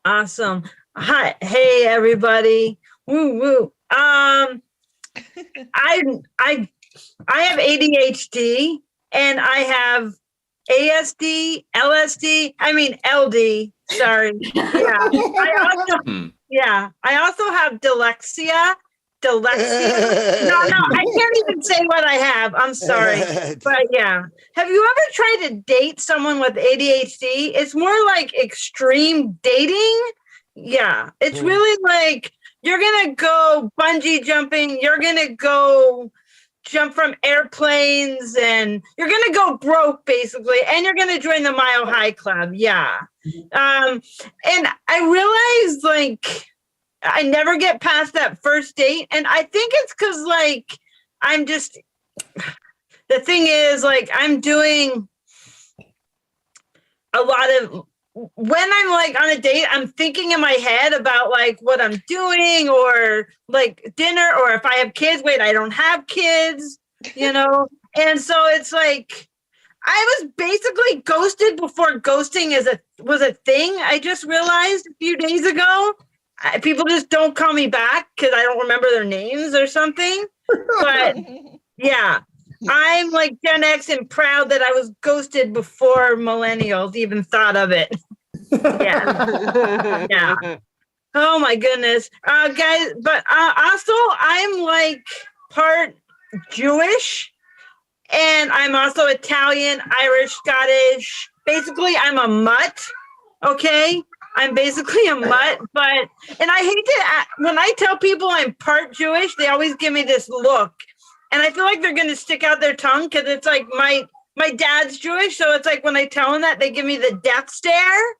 Awesome. Hi. Hey, everybody. Woo, woo. I have ADHD and I have ASD, LSD, LD. Sorry. Yeah. I also have dyslexia. No, I can't even say what I have. I'm sorry. But yeah. Have you ever tried to date someone with ADHD? It's more like extreme dating. Yeah. It's really like you're going to go bungee jumping. You're going to go jump from airplanes and you're going to go broke basically. And you're going to join the Mile High Club. Yeah. And I realized like, I never get past that first date. And I think it's because, like, the thing is, like, I'm doing a lot of, when I'm, like, on a date, I'm thinking in my head about, like, what I'm doing or, like, dinner or if I have kids. Wait, I don't have kids, you know? And so it's like, I was basically ghosted before ghosting was a thing. I just realized a few days ago. People just don't call me back because I don't remember their names or something. But yeah, I'm like Gen X and proud that I was ghosted before millennials even thought of it. Yeah. Yeah. Oh my goodness. Guys, but also I'm like part Jewish And I'm also Italian, Irish, Scottish. Basically, I'm a mutt. Okay. I'm basically a mutt, and I hate to, when I tell people I'm part Jewish, they always give me this look. And I feel like they're going to stick out their tongue because it's like my dad's Jewish. So it's like when I tell them that, they give me the death stare.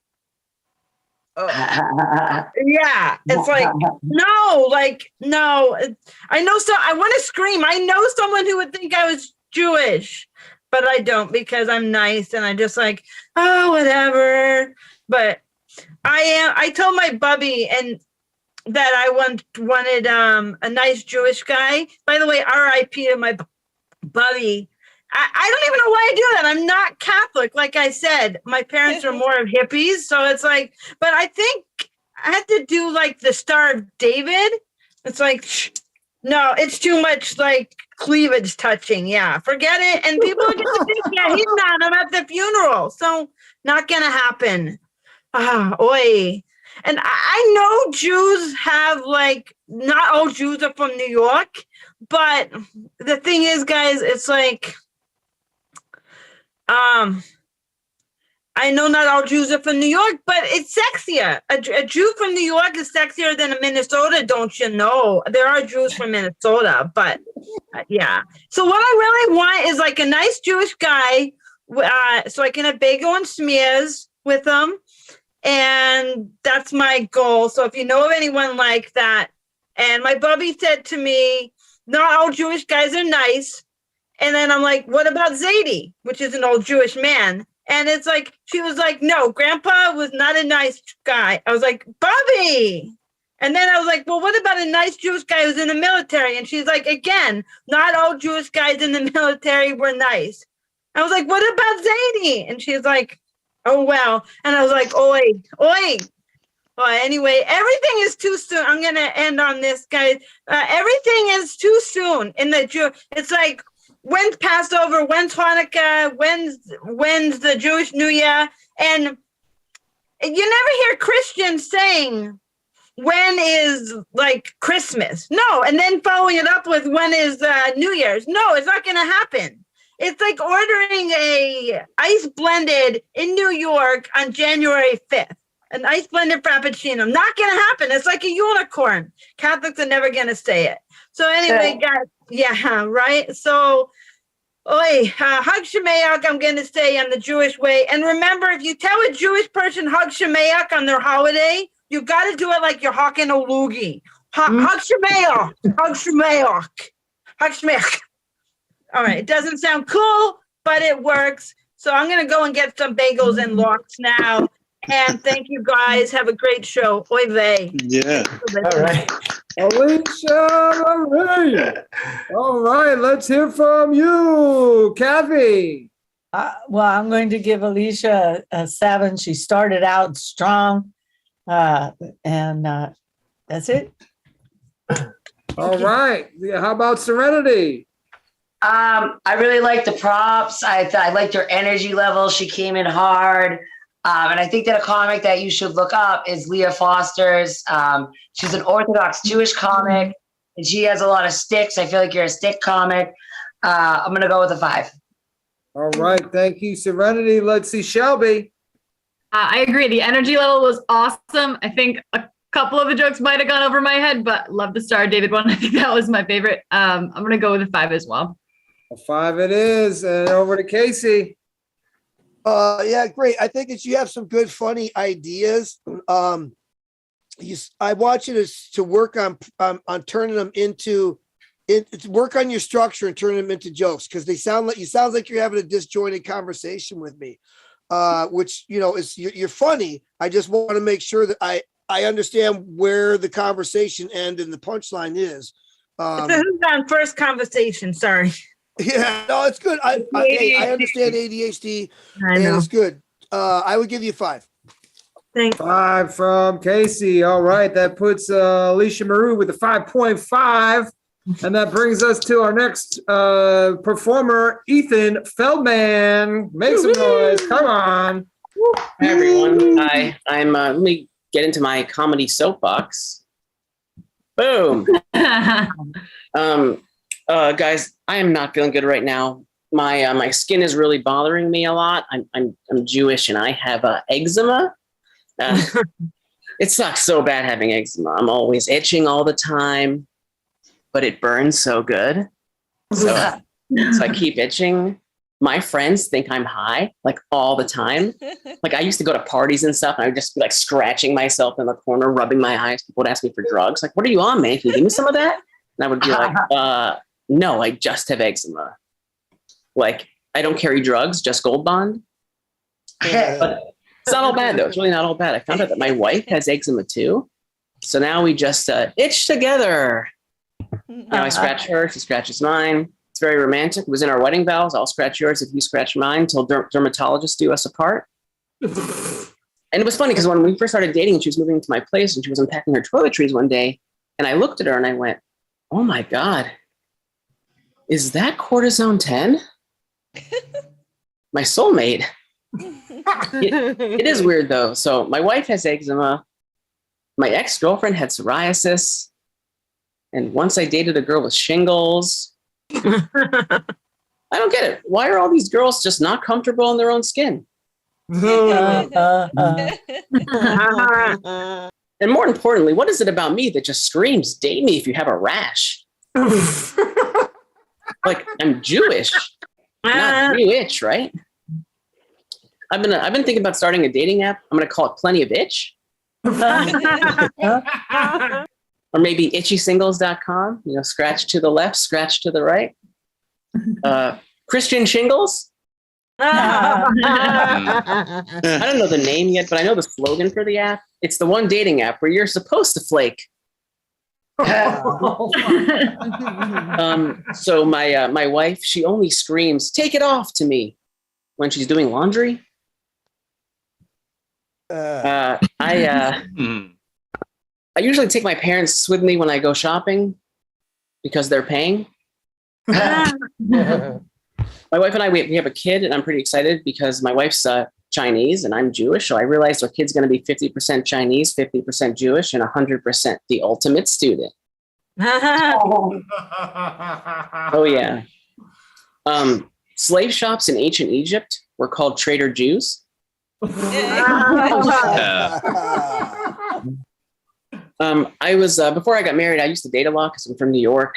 Yeah, it's like no. I know, so I want to scream. I know someone who would think I was Jewish, but I don't because I'm nice and I just like, oh, whatever. But I am. I told my bubby and that I wanted a nice Jewish guy. By the way, R.I.P. to my bubby. I don't even know why I do that. I'm not Catholic, like I said. My parents are more of hippies, so it's like. But I think I had to do like the Star of David. It's like, no, it's too much like cleavage touching. Yeah, forget it. And people are gonna think, yeah, he's not. I'm at the funeral, so not gonna happen. Oi. And I know Jews have like, not all Jews are from New York, but the thing is, guys, it's like, I know not all Jews are from New York, but it's sexier. A Jew from New York is sexier than a Minnesota, don't you know? There are Jews from Minnesota, but yeah. So what I really want is like a nice Jewish guy, so I can have bagel and smears with him. And that's my goal. So if you know of anyone like that, and my bubby said to me, not all Jewish guys are nice. And then I'm like, what about Zygy, which is an old Jewish man? And it's like, she was like, no, grandpa was not a nice guy. I was like, Bubby. And then I was like, well, what about a nice Jewish guy who's in the military? And she's like, again, not all Jewish guys in the military were nice. I was like, what about Zygy? And she's like, oh, well. And I was like, oi. Well, anyway, everything is too soon. I'm going to end on this, guys. Everything is too soon in the Jew. It's like, when's Passover? When's Hanukkah? When's the Jewish New Year? And you never hear Christians saying, when is like Christmas? No. And then following it up with when is New Year's? No, it's not going to happen. It's like ordering a ice blended in New York on January 5th. An ice blended frappuccino. Not going to happen. It's like a unicorn. Catholics are never going to say it. So anyway, guys, yeah, right? So, Hag Shemayach, I'm going to say on the Jewish way. And remember, if you tell a Jewish person Hag Shemayach on their holiday, you got to do it like you're hawking a loogie. Hag Shemayach. Hag Shemayach. Hag Shemayach. All right, it doesn't sound cool, but it works. So I'm going to go and get some bagels and lox now. And thank you, guys. Have a great show. Oy vey. Yeah. All right. Alycia Marie. All right, let's hear from you, Kathy. Well, I'm going to give Alycia a 7. She started out strong, and that's it. All right. Yeah, how about Serenity? I really like the props. I liked her energy level. She came in hard. And I think that a comic that you should look up is Leah Foster's. She's an Orthodox Jewish comic, and she has a lot of sticks. I feel like you're a stick comic. I'm going to go with a 5. All right. Thank you, Serenity. Let's see, Shelby. I agree. The energy level was awesome. I think a couple of the jokes might have gone over my head, but love the Star David one. I think that was my favorite. I'm going to go with a 5 as well. A 5 it is. And over to Casey. Yeah, great. I think that you have some good, funny ideas. I want you to work on turning them into work on your structure and turn them into jokes, because it sounds like you're having a disjointed conversation with me, which is you're funny. I just want to make sure that I understand where the conversation end and the punchline is. This is on first conversation. Sorry. Yeah, no, it's good. I understand ADHD, and it's good. I would give you 5. Thanks. 5 from Casey. All right, that puts Alycia Marie with a 5.5, and that brings us to our next performer, Ethan Feldman. Make some noise! Come on. Hi everyone. Hi. Let me get into my comedy soapbox. Boom. Guys, I am not feeling good right now. my skin is really bothering me a lot. I'm Jewish and I have eczema. It sucks so bad having eczema. I'm always itching all the time, but it burns so good. So I keep itching. My friends think I'm high, like all the time. Like I used to go to parties and stuff, and I would just be like scratching myself in the corner, rubbing my eyes. People would ask me for drugs. Like, what are you on, man? Can you give me some of that? And I would be like, no, I just have eczema. Like, I don't carry drugs, just Gold Bond. But it's not all bad, though. It's really not all bad. I found out that my wife has eczema, too. So now we just itch together. Now I scratch her, she scratches mine. It's very romantic. It was in our wedding vows. I'll scratch yours if you scratch mine till dermatologists do us apart. And it was funny because when we first started dating, she was moving into my place and she was unpacking her toiletries one day. And I looked at her and I went, oh my God, is that cortisone 10? My soulmate. It is weird though. So my wife has eczema. My ex-girlfriend had psoriasis. And once I dated a girl with shingles. I don't get it. Why are all these girls just not comfortable in their own skin? And more importantly, what is it about me that just screams, date me if you have a rash? Like, I'm Jewish, not Jewish, right? I've been thinking about starting a dating app. I'm going to call it Plenty of Itch. Or maybe itchysingles.com, scratch to the left, scratch to the right. Christian Shingles. I don't know the name yet, but I know the slogan for the app. It's the one dating app where you're supposed to flake. So my wife, she only screams, take it off to me when she's doing laundry. I usually take my parents with me when I go shopping because they're paying. My wife and I, we have a kid, and I'm pretty excited because my wife's Chinese and I'm Jewish. So I realized our kid's going to be 50% Chinese, 50% Jewish, and 100% the ultimate student. Oh, yeah. Slave shops in ancient Egypt were called Trader Jews. I was, before I got married, I used to date a lot because I'm from New York.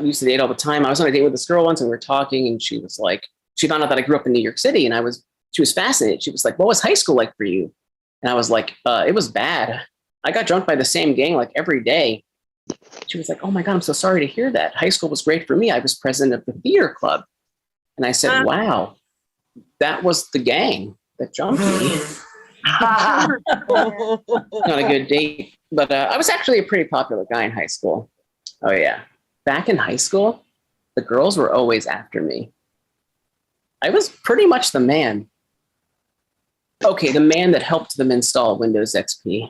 Used to date all the time. I was on a date with this girl once and we were talking and she was like, she found out that I grew up in New York City and she was fascinated. She was like, what was high school like for you? And I was like, it was bad. I got drunk by the same gang like every day. She was like, oh my God, I'm so sorry to hear that. High school was great for me. I was president of the theater club. And I said, wow, that was the gang that jumped me. Not a good date. But I was actually a pretty popular guy in high school. Oh, yeah. Back in high school, the girls were always after me. I was pretty much the man. Okay, the man that helped them install Windows XP.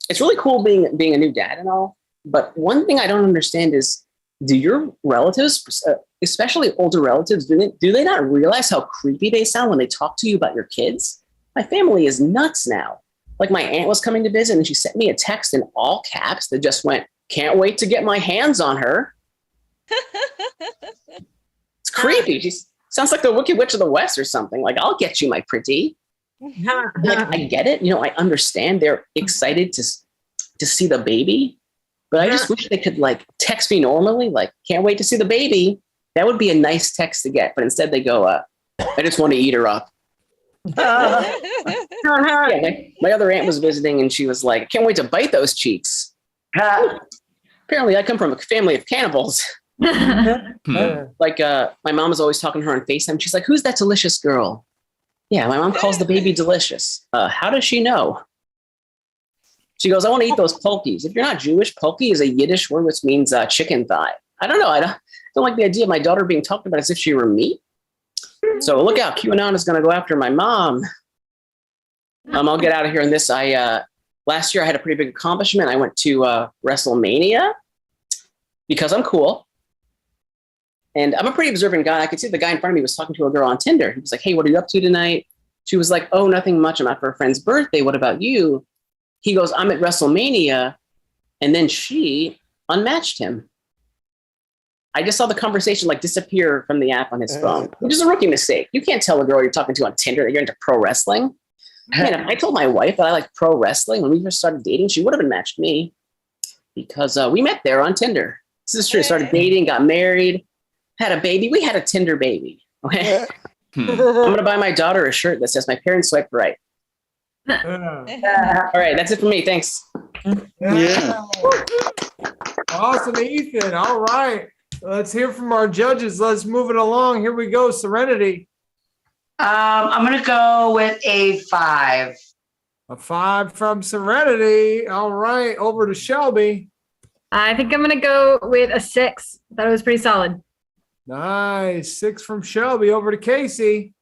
It's really cool being a new dad and all. But one thing I don't understand is, do your relatives, especially older relatives, do they not realize how creepy they sound when they talk to you about your kids? My family is nuts now. Like my aunt was coming to visit and she sent me a text in all caps that just went, can't wait to get my hands on her. It's creepy. She sounds like the Wicked Witch of the West or something. Like, I'll get you, my pretty. Like, I get it. I understand they're excited to see the baby. But I just wish they could like text me normally, like, can't wait to see the baby. That would be a nice text to get. But instead they go, I just want to eat her up. Yeah, my other aunt was visiting and she was like, I can't wait to bite those cheeks. Apparently I come from a family of cannibals. Like my mom is always talking to her on FaceTime. She's like, who's that delicious girl? Yeah, my mom calls the baby delicious. How does she know? She goes, I want to eat those polkies. If you're not Jewish, polky is a Yiddish word which means chicken thigh. I don't know. I don't like the idea of my daughter being talked about as if she were meat. So look out. QAnon is going to go after my mom. I'll get out of here on this. Last year I had a pretty big accomplishment. I went to WrestleMania because I'm cool. And I'm a pretty observant guy. I could see the guy in front of me was talking to a girl on Tinder. He was like, hey, what are you up to tonight? She was like, oh, nothing much. I'm out for a friend's birthday. What about you? He goes, I'm at WrestleMania. And then she unmatched him. I just saw the conversation like disappear from the app on his phone, which is a rookie mistake. You can't tell a girl you're talking to on Tinder that you're into pro wrestling. Man, if I told my wife that I like pro wrestling when we first started dating, she would have matched me because we met there on Tinder. This is true. Started dating, got married, had a baby. We had a Tinder baby. Okay. I'm going to buy my daughter a shirt that says my parents swiped right. All right. That's it for me. Thanks. Yeah. Awesome, Ethan. All right. Let's hear from our judges. Let's move it along. Here we go. Serenity. I'm going to go with a 5. A 5 from Serenity. All right. Over to Shelby. I think I'm going to go with a 6. That was pretty solid. Nice. 6 from Shelby. Over to Casey.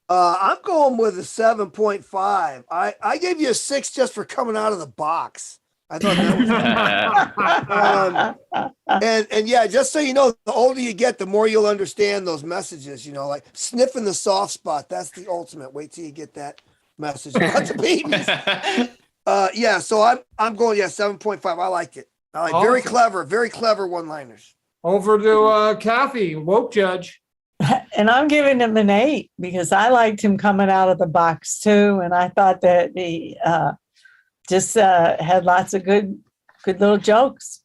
I'm going with a 7.5. I gave you a 6 just for coming out of the box. I thought that was and yeah, just so you know, the older you get, the more you'll understand those messages, you know, like sniffing the soft spot. That's the ultimate. Wait till you get that message about the babies. Yeah, so I'm going, 7.5. I like it. I like Awesome. very clever one-liners. Over to Kathy, woke judge. And I'm giving him an 8 because I liked him coming out of the box too. And I thought that he just had lots of good little jokes.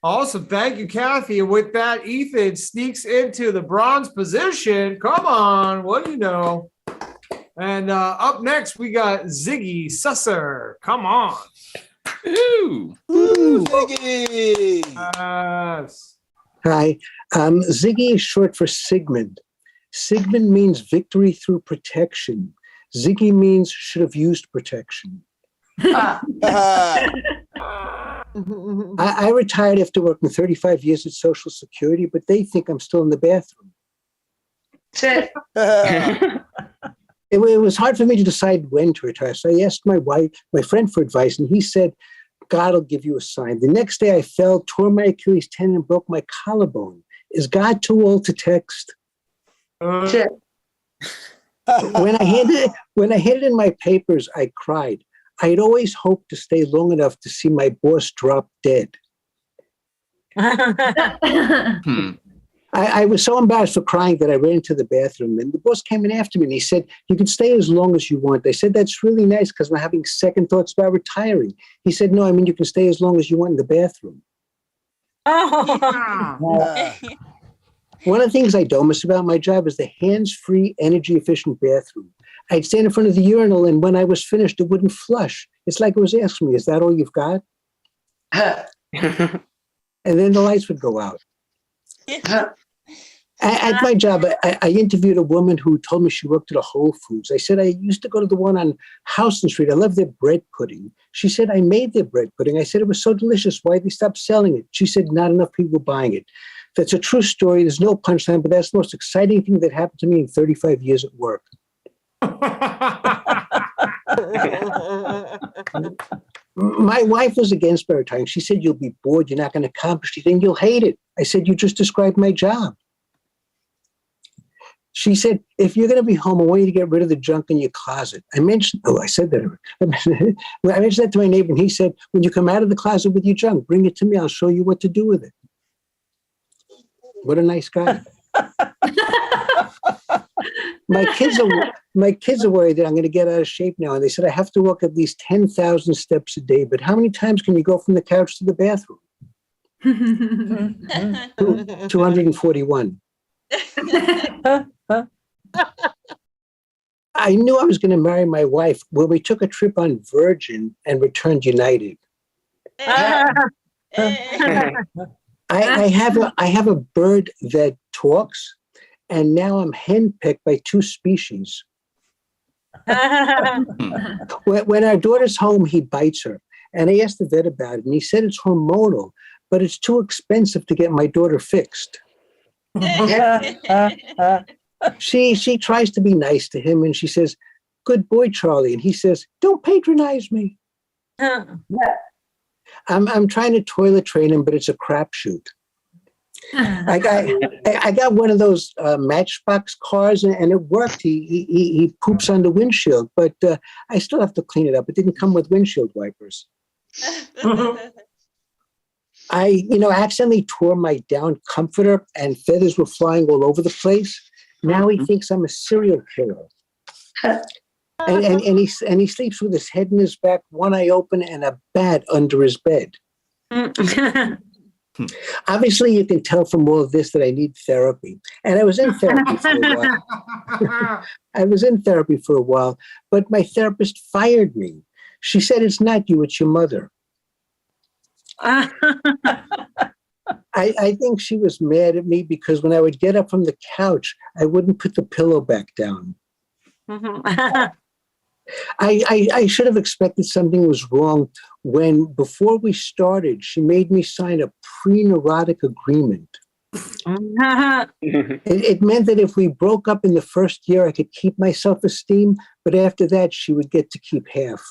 Awesome. Thank you, Kathy. And with that, Ethan sneaks into the bronze position. Come on. What do you know? And up next, we got Zygy Susser. Come on. Ooh. Zygy. Yes. Hi. Zygy is short for Sigmund. Sigmund means victory through protection. Zygy means should have used protection. I retired after working 35 years at Social Security, but they think I'm still in the bathroom. It was hard for me to decide when to retire. So I asked my friend for advice, and he said, God will give you a sign. The next day I fell, tore my Achilles tendon, and broke my collarbone. Is God too old to text? When I handed in my papers, I cried. I had always hoped to stay long enough to see my boss drop dead. I was so embarrassed for crying that I ran into the bathroom, and the boss came in after me and he said, you can stay as long as you want. I said, that's really nice because I'm having second thoughts about retiring. He said, no, I mean, you can stay as long as you want in the bathroom. One of the things I don't miss about my job is the hands-free, energy-efficient bathroom. I'd stand in front of the urinal, and when I was finished, it wouldn't flush. It's like it was asking me, is that all you've got? And then the lights would go out. At my job, I interviewed a woman who told me she worked at a Whole Foods. I said, I used to go to the one on Houston Street. I love their bread pudding. She said, I made their bread pudding. I said, it was so delicious. Why did they stop selling it? She said, not enough people buying it. That's a true story. There's no punchline, but that's the most exciting thing that happened to me in 35 years at work. My wife was against my retiring. She said, you'll be bored. You're not going to accomplish anything. You'll hate it. I said, you just described my job. She said, if you're going to be home, I want you to get rid of the junk in your closet. I mentioned that to my neighbor, and he said, when you come out of the closet with your junk, bring it to me. I'll show you what to do with it. What a nice guy. My kids are worried that I'm going to get out of shape now. And they said, I have to walk at least 10,000 steps a day. But how many times can you go from the couch to the bathroom? 241. I knew I was going to marry my wife when we took a trip on Virgin and returned united. I have a bird that talks, and now I'm handpicked by 2 species. When our daughter's home, he bites her. And I asked the vet about it, and he said it's hormonal, but it's too expensive to get my daughter fixed. She tries to be nice to him, and she says, good boy, Charlie. And he says, don't patronize me. I'm trying to toilet train him, but it's a crapshoot. I got one of those Matchbox cars, and it worked. He poops on the windshield, but I still have to clean it up. It didn't come with windshield wipers. I accidentally tore my down comforter and feathers were flying all over the place. Now he thinks I'm a serial killer. And he sleeps with his head in his back, one eye open, and a bat under his bed. Obviously, you can tell from all of this that I need therapy. And I was in therapy for a while. But my therapist fired me. She said, "It's not you, it's your mother." I think she was mad at me because when I would get up from the couch, I wouldn't put the pillow back down. I should have expected something was wrong when, before we started, she made me sign a pre-neurotic agreement. It meant that if we broke up in the first year, I could keep my self-esteem, but after that, she would get to keep half.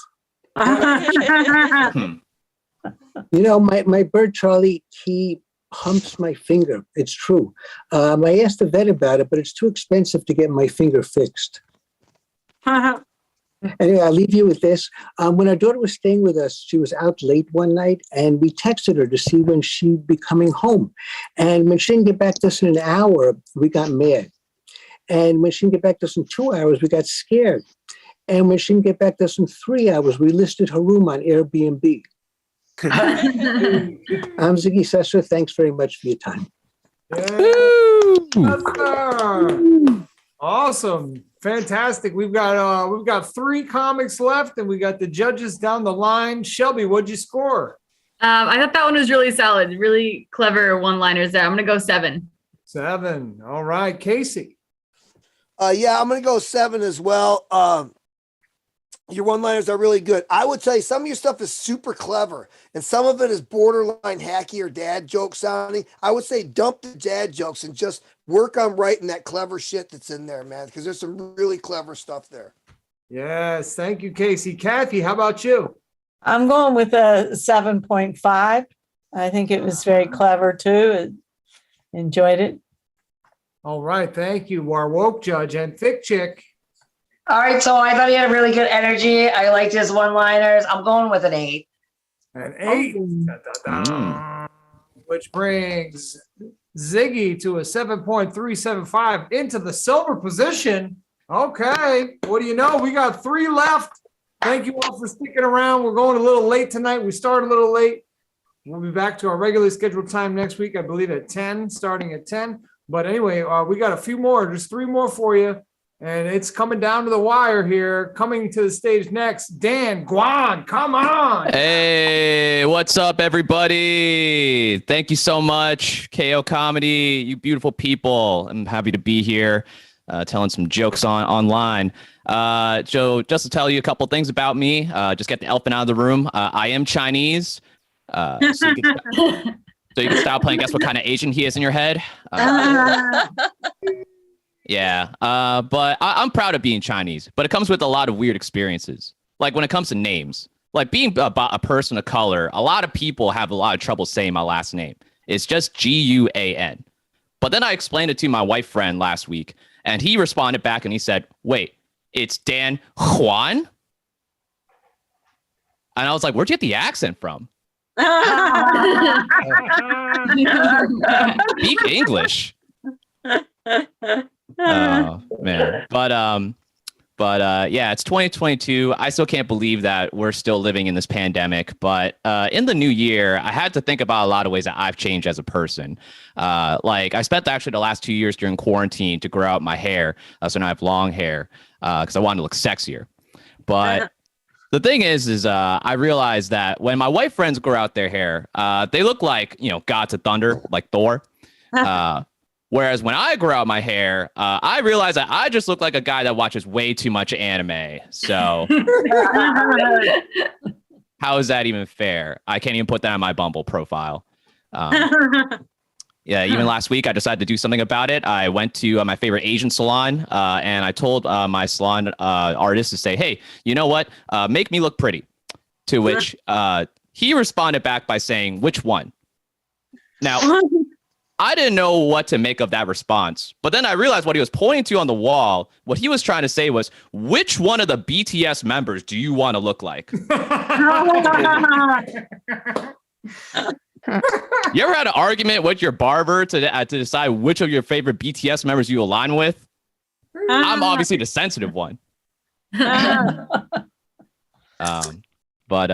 My bird, Charlie, he humps my finger. It's true. I asked the vet about it, but it's too expensive to get my finger fixed. Anyway, I'll leave you with this. When our daughter was staying with us, she was out late one night, and we texted her to see when she'd be coming home. And when she didn't get back to us in an hour, we got mad. And when she didn't get back to us in 2 hours, we got scared. And when she didn't get back to us in 3 hours, we listed her room on Airbnb. I'm Zygy Susser. Thanks very much for your time. Awesome. Fantastic. We've got 3 comics left, and we got the judges down the line. Shelby, what'd you score? I thought that one was really solid. Really clever one-liners there. I'm going to go 7. 7. All right. Casey. Yeah, I'm going to go 7 as well. Your one-liners are really good. I would tell you some of your stuff is super clever, and some of it is borderline hacky or dad joke sounding. I would say dump the dad jokes and just work on writing that clever shit that's in there, man, because there's some really clever stuff there. Yes. Thank you, Casey. Kathy, how about you? I'm going with a 7.5. I think it was very clever too. Enjoyed it. All right. Thank you, our woke judge. And Thick Chick. All right, so I thought he had really good energy. I liked his one-liners. I'm going with an 8. An 8. Which brings Zygy to a 7.375 into the silver position. Okay. What do you know? We got 3 left. Thank you all for sticking around. We're going a little late tonight. We started a little late. We'll be back to our regularly scheduled time next week, I believe at 10, starting at 10. But anyway, we got a few more. Just 3 more for you. And it's coming down to the wire here. Coming to the stage next, Dan Guan. Come on. Hey, what's up, everybody? Thank you so much, KO Comedy. You beautiful people. I'm happy to be here, telling some jokes online. So just to tell you a couple things about me, just get the elephant out of the room. I am Chinese. So you can stop playing Guess What Kind of Asian He Is in your head. Yeah, but I'm proud of being Chinese, but it comes with a lot of weird experiences. Like when it comes to names, like being a person of color, a lot of people have a lot of trouble saying my last name. It's just Guan. But then I explained it to my white friend last week, and he responded back and he said, "Wait, it's Dan Juan?" And I was like, "Where'd you get the accent from?" Speak English. Oh man, but yeah, it's 2022. I still can't believe that we're still living in this pandemic. But in the new year, I had to think about a lot of ways that I've changed as a person. Like I spent actually the last 2 years during quarantine to grow out my hair, so now I have long hair because I wanted to look sexier. But the thing is I realized that when my white friends grow out their hair, they look like gods of thunder, like Thor. Whereas when I grow out my hair, I realize that I just look like a guy that watches way too much anime. So how is that even fair? I can't even put that on my Bumble profile. Yeah, even last week, I decided to do something about it. I went to my favorite Asian salon, and I told my salon artist to say, "Hey, you know what? Make me look pretty." To which he responded back by saying, "Which one?" Now, I didn't know what to make of that response, but then I realized what he was pointing to on the wall. What he was trying to say was, which one of the BTS members do you want to look like? You ever had an argument with your barber to decide which of your favorite BTS members you align with? I'm obviously the sensitive one. But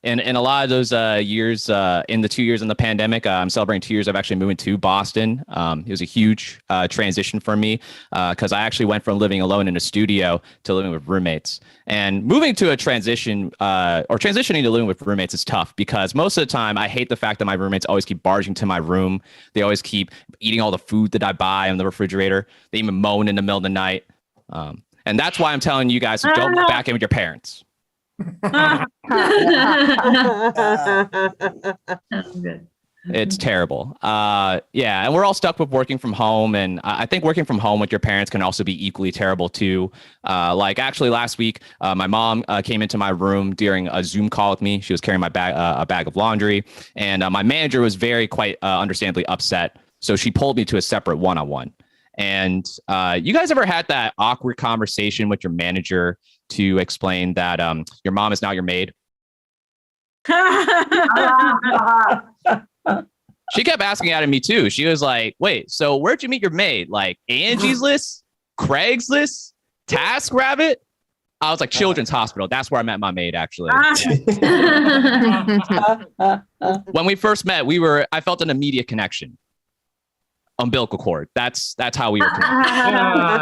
in a lot of those years, in the 2 years in the pandemic, I'm celebrating 2 years of actually moving to Boston. It was a huge transition for me because I actually went from living alone in a studio to living with roommates. And moving to a transition or transitioning to living with roommates is tough because most of the time I hate the fact that my roommates always keep barging to my room. They always keep eating all the food that I buy in the refrigerator. They even moan in the middle of the night. And that's why I'm telling you guys to go back in with your parents. It's terrible. Yeah, and we're all stuck with working from home, and I think working from home with your parents can also be equally terrible too. Like actually last week, my mom came into my room during a Zoom call with me. She was carrying my bag, a bag of laundry, and my manager was quite understandably upset. So she pulled me to a separate one-on-one. And you guys ever had that awkward conversation with your manager to explain that your mom is now your maid? She kept asking at me too. She was like, wait, so where'd you meet your maid? Like Angie's List, Craigslist, TaskRabbit? I was like, Children's Hospital. That's where I met my maid, actually. When we first met, I felt an immediate connection. Umbilical cord. That's how we were connected.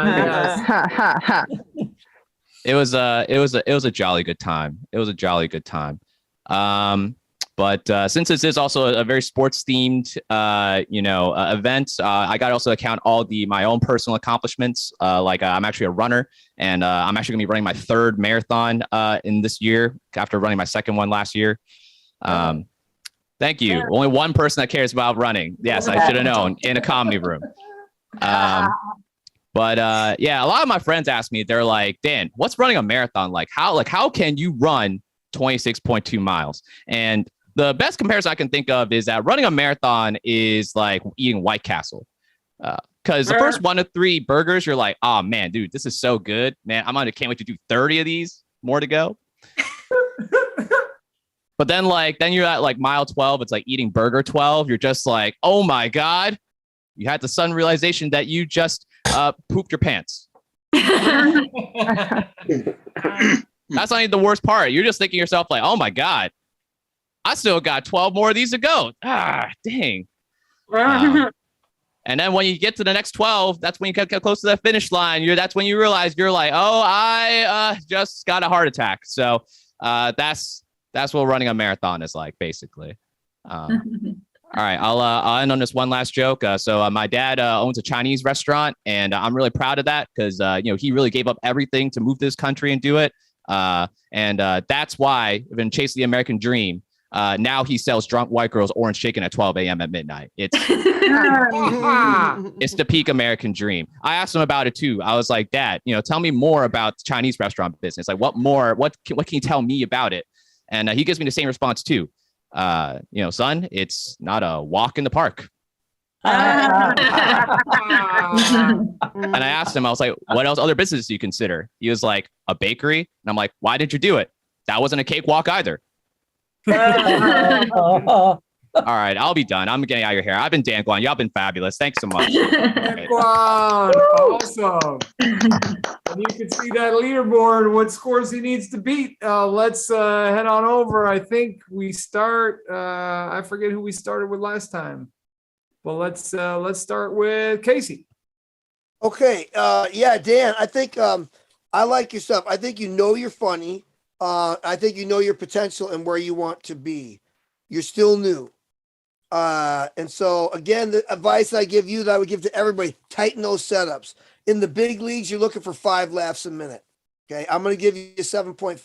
It was a jolly good time. It was a jolly good time. But since this is also a very sports themed, event, I got to also account all my own personal accomplishments. I'm actually a runner, and I'm actually gonna be running my third marathon in this year after running my second one last year. Thank you. Only one person that cares about running. Yes, I should have known in a comedy room. But yeah, a lot of my friends ask me, they're like, Dan, what's running a marathon like? How can you run 26.2 miles? And the best comparison I can think of is that running a marathon is like eating White Castle. Because the first 1 to 3 burgers, you're like, oh man, dude, this is so good. Man, can't wait to do 30 of these, more to go. But then you're at like mile 12, it's like eating burger 12. You're just like, oh my God. You had the sudden realization that you just pooped your pants. That's not even the worst part. You're just thinking to yourself like, oh my God, I still got 12 more of these to go. Ah, dang. And then when you get to the next 12, that's when you get close to the finish line. That's when you realize you're like, oh, I just got a heart attack. So that's what running a marathon is like, basically. All right, I'll end on this one last joke. So my dad owns a Chinese restaurant, and I'm really proud of that because he really gave up everything to move to this country and do it. And that's why I've been chasing the American dream. Now he sells drunk white girls orange chicken at 12 a.m. at midnight. It's the peak American dream. I asked him about it too. I was like, Dad, tell me more about the Chinese restaurant business. Like, what can you tell me about it? And he gives me the same response too. Son, it's not a walk in the park. And I asked him, I was like, what else other businesses do you consider? He was like, a bakery. And I'm like, why did you do it? That wasn't a cakewalk either. All right, I'll be done. I'm getting out of your hair. I've been Dan Guan. Y'all been fabulous. Thanks so much. Dan Guan, awesome. And you can see that leaderboard, what scores he needs to beat. Let's head on over. I think we start. I forget who we started with last time, but let's start with Casey. Okay. Yeah, Dan. I think I like your stuff. I think you're funny. I think you know your potential and where you want to be. You're still new. And so again, the advice I give you that I would give to everybody, tighten those setups. In the big leagues, you're looking for 5 laughs a minute. Okay. I'm going to give you 7.5.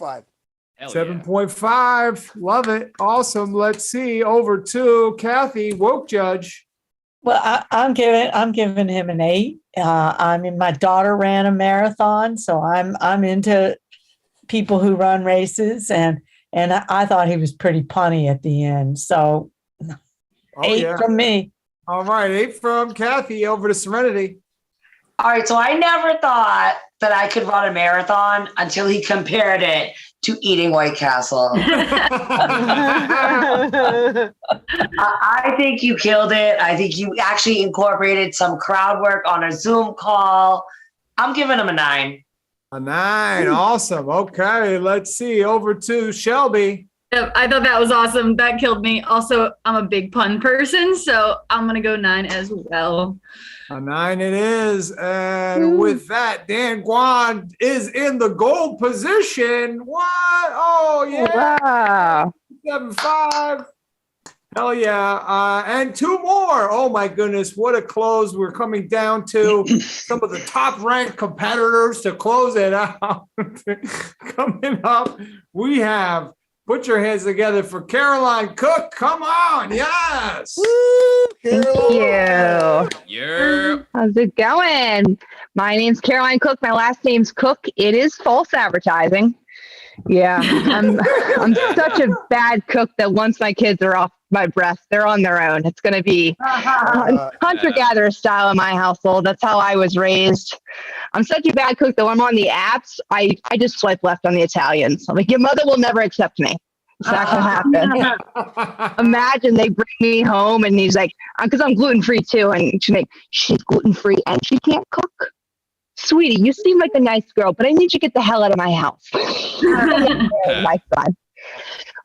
7.5. Love it. Awesome. Let's see. Over to Kathy, woke judge. Well, I'm giving him an 8. My daughter ran a marathon, so I'm into people who run races, and I thought he was pretty punny at the end. So 8 from me. All right, 8 from Kathy. Over to Serenity. All right, so I never thought that I could run a marathon until he compared it to eating White Castle. I think you killed it. I think you actually incorporated some crowd work on a Zoom call. I'm giving him a 9. A 9. Awesome. Okay, let's see. Over to Shelby. Yep, I thought that was awesome. That killed me. Also, I'm a big pun person, so I'm gonna go 9 as well. A 9 it is. And with that, Dan Guan is in the gold position. What? Oh, yeah. Wow. 7-5. Hell yeah. And 2 more. Oh, my goodness. What a close. We're coming down to some of the top ranked competitors to close it out. Coming up, we have, put your hands together for Caroline Cooke. Come on. Yes. Thank you. Yeah. How's it going? My name's Caroline Cooke. My last name's Cook. It is false advertising. Yeah, I'm such a bad cook that once my kids are off my breast, they're on their own. It's going to be hunter-gatherer style in my household. That's how I was raised. I'm such a bad cook that when I'm on the apps, I just swipe left on the Italians. I'm like, your mother will never accept me. It's not going to happen. Imagine they bring me home and he's like, because I'm gluten-free too. And she's like, she's gluten-free and she can't cook. Sweetie, you seem like a nice girl, but I need you to get the hell out of my house. My son.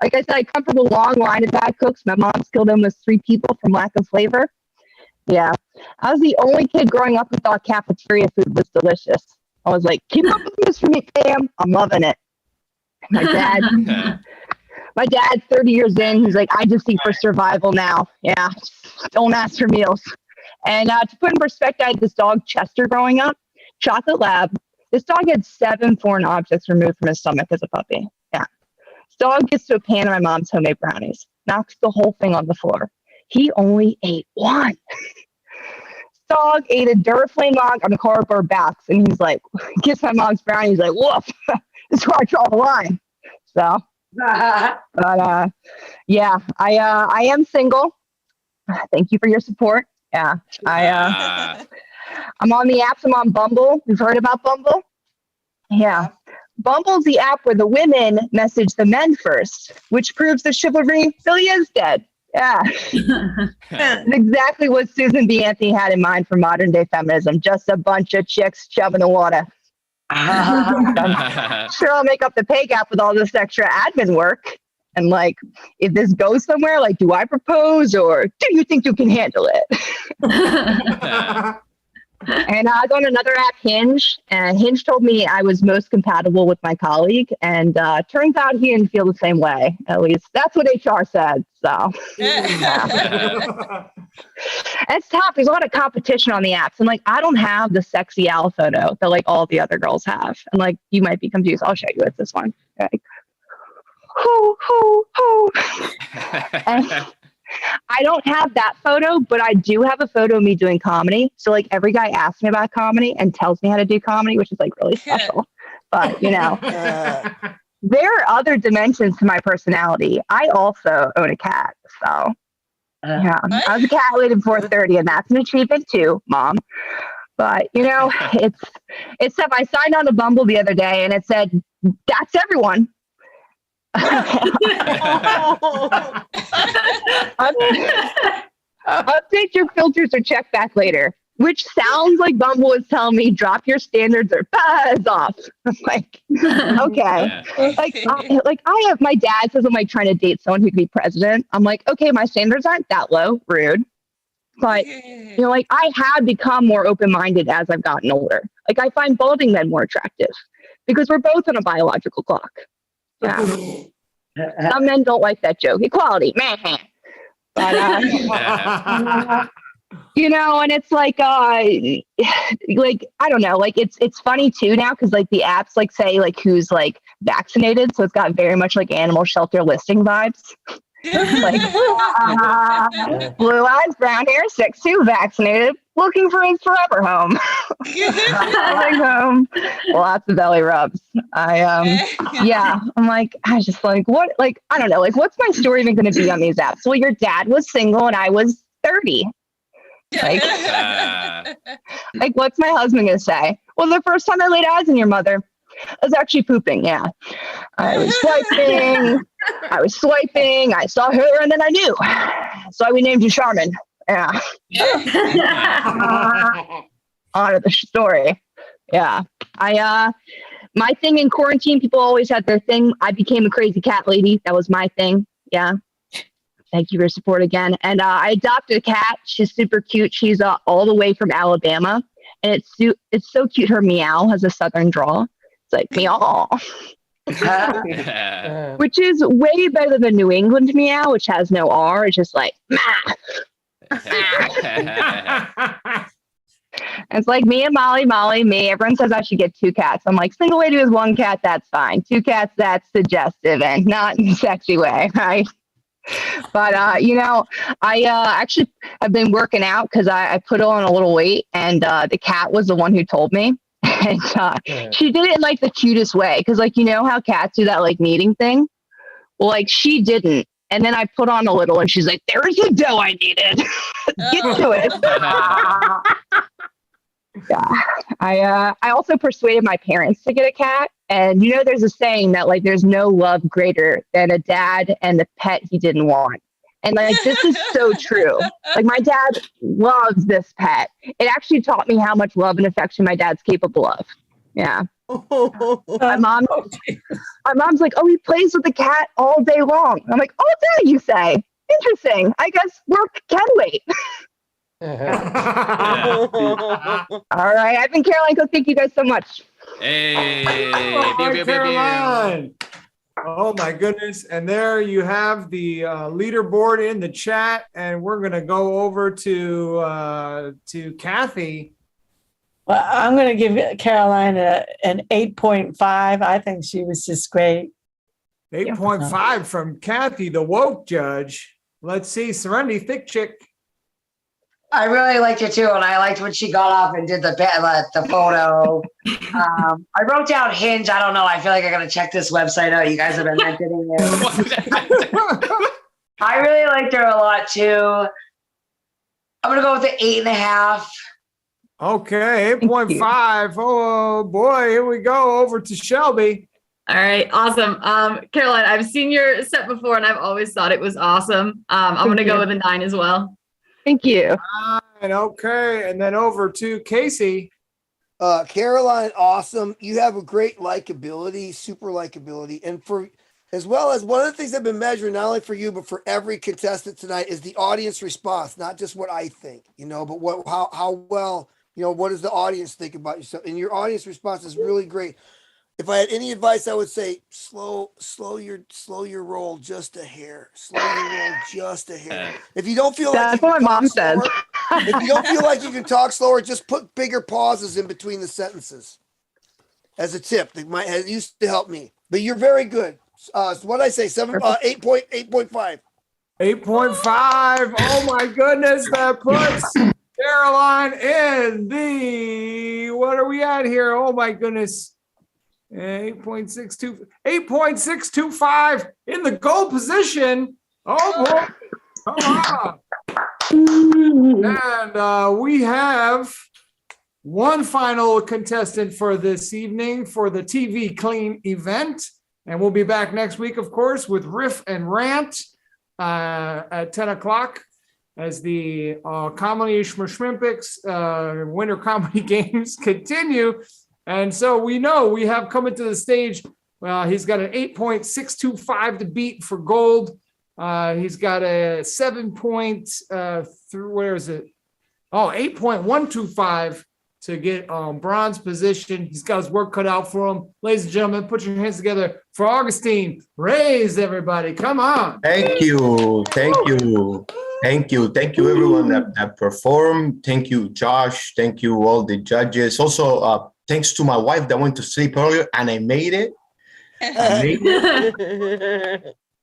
Like I said, I come from a long line of bad cooks. My mom's killed almost 3 people from lack of flavor. Yeah. I was the only kid growing up who thought cafeteria food was delicious. I was like, keep up with this for me, fam. I'm loving it. My dad's 30 years in. He's like, I just eat for survival now. Yeah. Don't ask for meals. And to put in perspective, I had this dog, Chester, growing up. Chocolate lab. This dog had 7 foreign objects removed from his stomach as a puppy. Yeah. This dog gets to a pan of my mom's homemade brownies, knocks the whole thing on the floor. He only ate 1. This dog ate a Duraflame log on a cardboard box, and he's like, gets my mom's brownie. He's like, woof, this is where I draw the line. So, but yeah, I am single. Thank you for your support. Yeah, I'm on the apps. I'm on Bumble. You've heard about Bumble? Yeah. Bumble's the app where the women message the men first, which proves the chivalry really is dead. Yeah. That's exactly what Susan B. Anthony had in mind for modern day feminism. Just a bunch of chicks shoving the water. Sure, I'll make up the pay gap with all this extra admin work. And like, if this goes somewhere, like, do I propose or do you think you can handle it? And I was on another app, Hinge, and Hinge told me I was most compatible with my colleague, and turns out he didn't feel the same way. At least that's what HR said. So yeah. It's tough. There's a lot of competition on the apps, and like I don't have the sexy owl photo that like all the other girls have. And like you might be confused. I'll show you. It's this one. Like, hoo, hoo, hoo. And I don't have that photo, but I do have a photo of me doing comedy. So like every guy asks me about comedy and tells me how to do comedy, which is like really special. But you know, there are other dimensions to my personality. I also own a cat. So yeah, I was a cat lady before 30, and that's an achievement too, Mom. But you know, it's tough. I signed on to Bumble the other day and it said, that's everyone. Update your filters or check back later, which sounds like Bumble is telling me drop your standards or buzz off. I'm like, okay. Like I have, my dad says I'm like trying to date someone who could be president. I'm like, okay, my standards aren't that low, rude. But you know, like I have become more open-minded as I've gotten older. Like I find balding men more attractive because we're both on a biological clock. Yeah. Some men don't like that joke. Equality, man. But you know, and it's like I don't know, like it's funny too now because like the apps like say like who's like vaccinated, so it's got very much like animal shelter listing vibes. Like blue eyes, brown hair, 6'2", vaccinated, looking for his forever home. Lots of belly rubs. Yeah, I'm like, I just like what, like I don't know, like what's my story even going to be on these apps? Well, your dad was single and I was 30. Like, like what's my husband going to say? Well, the first time I laid eyes on your mother, I was actually pooping. Yeah. I was swiping. I saw her and then I knew. So we named you Charmin. Yeah. On to the story. Yeah. My thing in quarantine, people always had their thing. I became a crazy cat lady. That was my thing. Yeah. Thank you for your support again. And I adopted a cat. She's super cute. She's all the way from Alabama. And it's so cute. Her meow has a southern drawl. It's like meow. Which is way better than New England meow, which has no R. It's just like, mah. It's like me and Molly, me. Everyone says I should get 2 cats. I'm like, single lady with 1 cat, that's fine. 2 cats, that's suggestive and not in a sexy way, right? But, I've been working out because I put on a little weight, and the cat was the one who told me. And she did it in, like, the cutest way. Because, like, you know how cats do that, like, kneading thing? Well, like, she didn't. And then I put on a little, and she's like, there's the dough I needed. Get to it. Yeah. I also persuaded my parents to get a cat. And, there's a saying that, like, there's no love greater than a dad and the pet he didn't want. And, like, this is so true. Like, my dad loves this pet. It actually taught me how much love and affection my dad's capable of. Yeah. My mom's like, oh, he plays with the cat all day long. I'm like, all day, you say? Interesting. I guess work can wait. All right. I've been Caroline Cooke. Thank you guys so much. Hey, Caroline. Oh my goodness. And there you have the leaderboard in the chat. And we're going to go over to Kathy. Well, I'm going to give Caroline an 8.5. I think she was just great. 8.5 from Kathy, the woke judge. Let's see. Serenity, thick chick. I really liked it too, and I liked when she got off and did the photo. I wrote down Hinge. I don't know. I feel like I gotta check this website out. You guys have been mentioning it. I really liked her a lot too. I'm gonna go with the 8.5. Okay, 8.5. Oh boy, here we go. Over to Shelby. All right, awesome. Caroline, I've seen your set before, and I've always thought it was awesome. I'm gonna go with a 9 as well. Thank you. And okay, and then over to Casey. Caroline, awesome. You have a great likability, super likability, and as well as one of the things I've been measuring, not only for you but for every contestant tonight, is the audience response. Not just what I think, but how well, what does the audience think about yourself? And your audience response is really great. If I had any advice, I would say slow your roll just a hair. Slow your roll just a hair. If you don't feel that's what my mom says. If you don't feel like you can talk slower, just put bigger pauses in between the sentences. As a tip, it used to help me. But you're very good. So what did I say? 8.5. 8.5. Oh my goodness, that puts Caroline in the. What are we at here? Oh my goodness. 8.625 in the goal position. Oh boy, come on. And we have one final contestant for this evening for the TV Clean event. And we'll be back next week, of course, with Riff and Rant at 10 o'clock as the Comedy Schmimpics Winter Comedy Games continue. And so we know we have coming to the stage. He's got an 8.625 to beat for gold. He's got a 8.125 to get bronze position. He's got his work cut out for him. Ladies and gentlemen, put your hands together for Augustine. Raise, everybody. Come on. Thank you. Thank you. Thank you. Thank you, everyone that performed. Thank you, Josh. Thank you, all the judges. Also, thanks to my wife that went to sleep earlier, and I made it.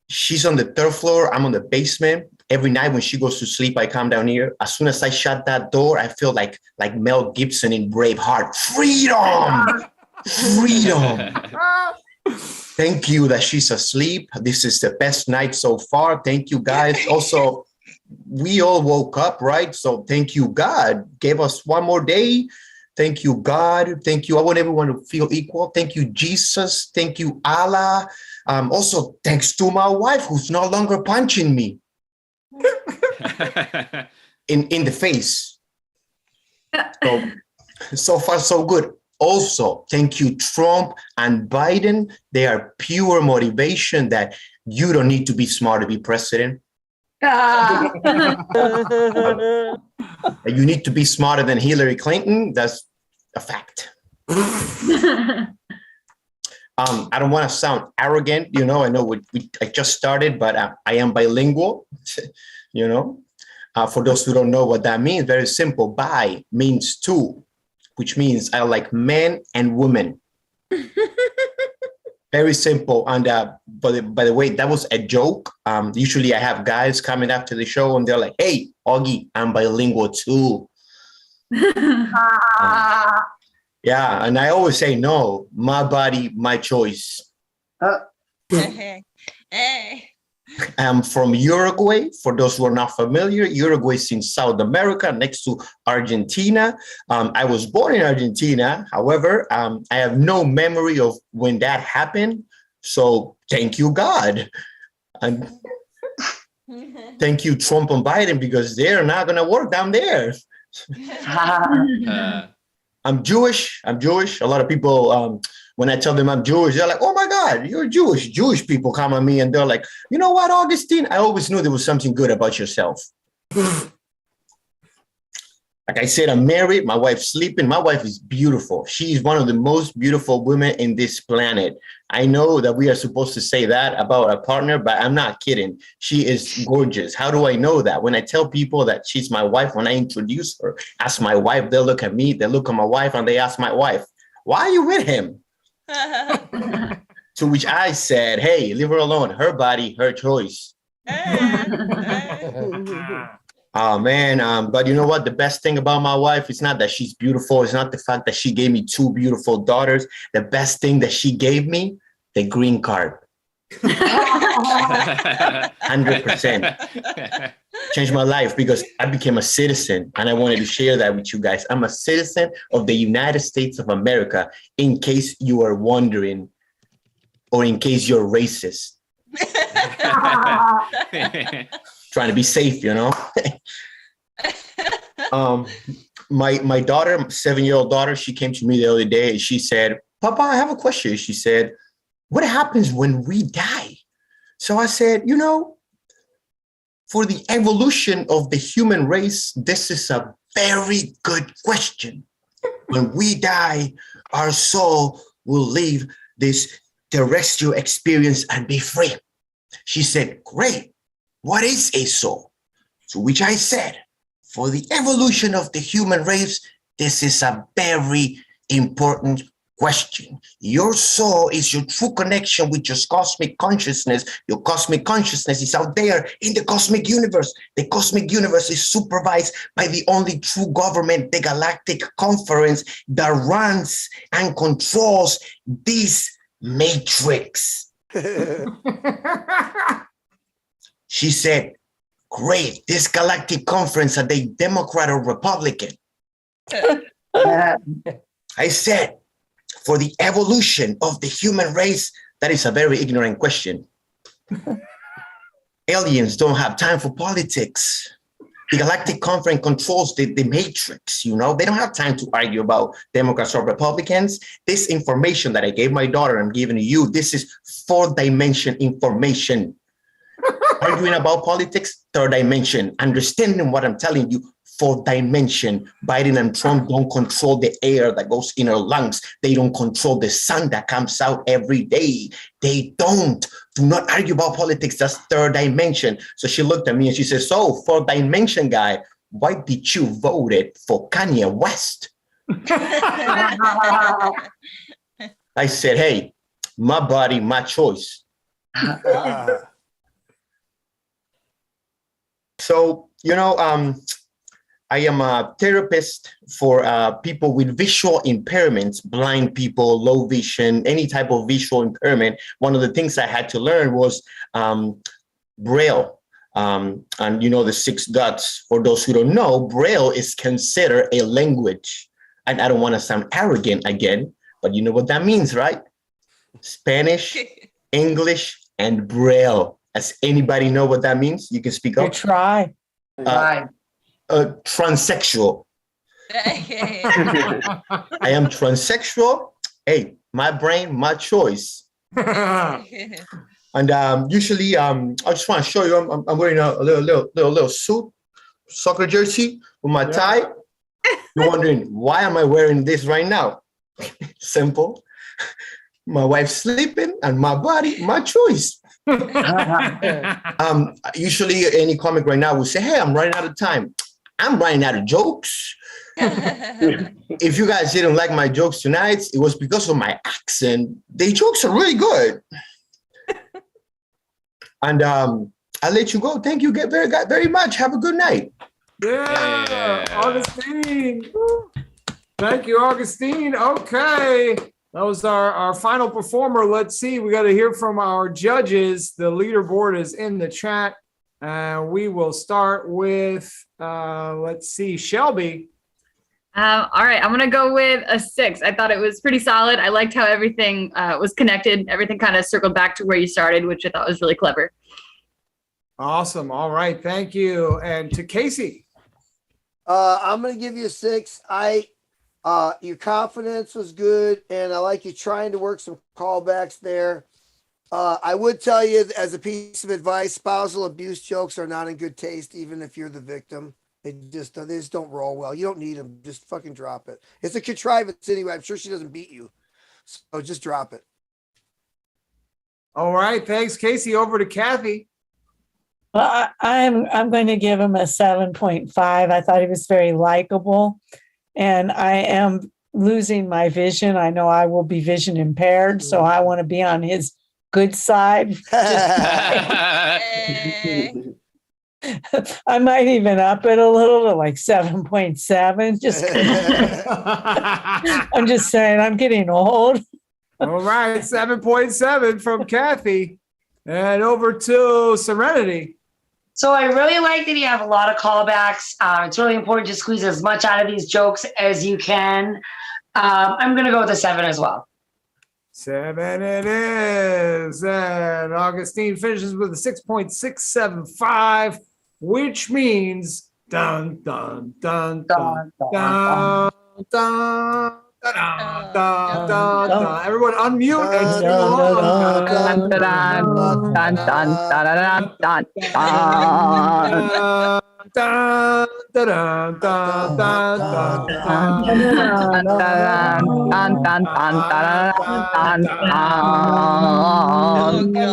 She's on the 3rd floor. I'm on the basement. Every night when she goes to sleep, I come down here. As soon as I shut that door, I feel like Mel Gibson in Braveheart. Freedom! Freedom! Thank you that she's asleep. This is the best night so far. Thank you, guys. Also, we all woke up, right? So thank you, God. Gave us one more day Thank you, God. Thank you. I want everyone to feel equal. Thank you, Jesus. Thank you, Allah. Also, thanks to my wife who's no longer punching me in the face. So far, so good. Also, thank you, Trump and Biden. They are pure motivation that you don't need to be smart to be president. You need to be smarter than Hillary Clinton. That's a fact. I don't want to sound arrogant, I know I just started, but I am bilingual, For those who don't know what that means, very simple. Bi means two, which means I like men and women. Very simple. And by the way, that was a joke. Usually I have guys coming after the show and they're like, hey, Augie, I'm bilingual too. Yeah, and I always say, no, my body, my choice. I'm from Uruguay. For those who are not familiar, Uruguay is in South America next to Argentina. I was born in Argentina. However, I have no memory of when that happened. So thank you, God. And thank you, Trump and Biden, because they're not going to work down there. I'm Jewish. A lot of people, when I tell them I'm Jewish, they're like, oh my God, you're Jewish. Jewish people come at me and they're like, you know what, Augustine? I always knew there was something good about yourself. Like I said, I'm married. My wife's sleeping. My wife is beautiful. She's one of the most beautiful women in this planet. I know that we are supposed to say that about a partner, but I'm not kidding. She is gorgeous. How do I know that? When I tell people that she's my wife, when I introduce her as my wife, they look at me, they look at my wife, and they ask my wife, why are you with him? To which I said, hey, leave her alone. Her body, her choice. Oh man, but you know what? The best thing about my wife is not that she's beautiful. It's not the fact that she gave me two beautiful daughters. The best thing that she gave me, the green card. 100%. Changed my life because I became a citizen and I wanted to share that with you guys. I'm a citizen of the United States of America, in case you are wondering or in case you're racist. Trying to be safe, My daughter, 7-year-old daughter, she came to me the other day and she said, Papa, I have a question. She said, what happens when we die? So I said, for the evolution of the human race, this is a very good question. When we die, our soul will leave this terrestrial experience and be free. She said, great. What is a soul? To which I said, for the evolution of the human race, this is a very important question. Your soul is your true connection with your cosmic consciousness. Your cosmic consciousness is out there in the cosmic universe. The cosmic universe is supervised by the only true government, the Galactic Conference, that runs and controls this matrix. She said, great, this Galactic Conference, are they Democrat or Republican? I said, for the evolution of the human race, that is a very ignorant question. Aliens don't have time for politics. The Galactic Conference controls the matrix, they don't have time to argue about Democrats or Republicans. This information that I gave my daughter, I'm giving to you, this is 4-dimension information. Arguing about politics, 3rd dimension. Understanding what I'm telling you, 4th dimension. Biden and Trump don't control the air that goes in our lungs. They don't control the sun that comes out every day. They don't. Do not argue about politics. That's 3rd dimension. So she looked at me and she said, so 4th dimension guy, why did you vote for Kanye West? I said, hey, my body, my choice. So, I am a therapist for people with visual impairments, blind people, low vision, any type of visual impairment. One of the things I had to learn was Braille. And the 6 dots, for those who don't know, Braille is considered a language. and I don't want to sound arrogant again, but you know what that means, right? Spanish, English, and Braille. Does anybody know what that means? You can speak up. Try. Transsexual. I am transsexual. Hey, my brain, my choice. And usually, I just want to show you. I'm wearing a little suit, soccer jersey with my tie. You're wondering why am I wearing this right now? Simple. My wife's sleeping, and my body, my choice. Usually, any comic right now will say, "Hey, I'm running out of time. I'm running out of jokes." If you guys didn't like my jokes tonight, it was because of my accent. The jokes are really good. And I'll let you go. Thank you very much. Have a good night. Yeah, Augustine. Thank you, Augustine. Okay. That was our final performer. Let's see. We got to hear from our judges. The leaderboard is in the chat. We will start with, let's see, Shelby. All right, I'm gonna go with a 6. I thought it was pretty solid. I liked how everything was connected. Everything kind of circled back to where you started, which I thought was really clever. Awesome. All right, thank you. And to Casey. I'm gonna give you a 6. Your confidence was good, and I like you trying to work some callbacks there. I would tell you as a piece of advice, spousal abuse jokes are not in good taste, even if you're the victim. They just don't roll well. You don't need them. Just fucking drop it. It's a contrivance anyway. I'm sure she doesn't beat you. So just drop it. All right. Thanks, Casey. Over to Kathy. Well, I'm going to give him a 7.5. I thought he was very likable, and I am losing my vision. I know I will be vision impaired, so I want to be on his good side. I might even up it a little to like 7.7. Just I'm just saying, I'm getting old. All right, 7.7 from Kathy. And over to Serenity. So I really like that you have a lot of callbacks. It's really important to squeeze as much out of these jokes as you can. I'm going to go with a 7 as well. 7 it is. And Augustine finishes with a 6.675, which means dun dun dun dun dun dun dun dun dun. Everyone unmute and sing along. Dun dun dun dun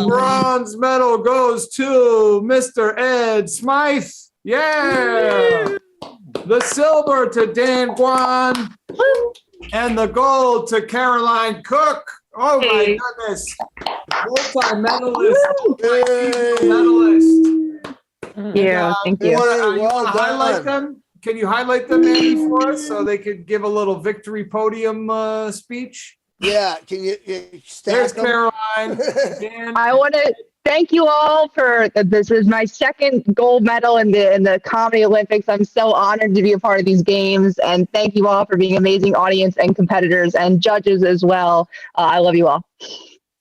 bronze medal goes to Mr. Ed Smyth. Yeah. The silver to Dan Guan. And the gold to Caroline Cooke. Oh my goodness. Multi-medalist. Yeah, thank you. You want to highlight them? Can you highlight them, Andy, for us so they could give a little victory podium speech? Yeah, can you There's them? Caroline. I want to thank you all for this is my second gold medal in the Comedy Olympics. I'm so honored to be a part of these games, and thank you all for being amazing audience and competitors and judges as well. I love you all.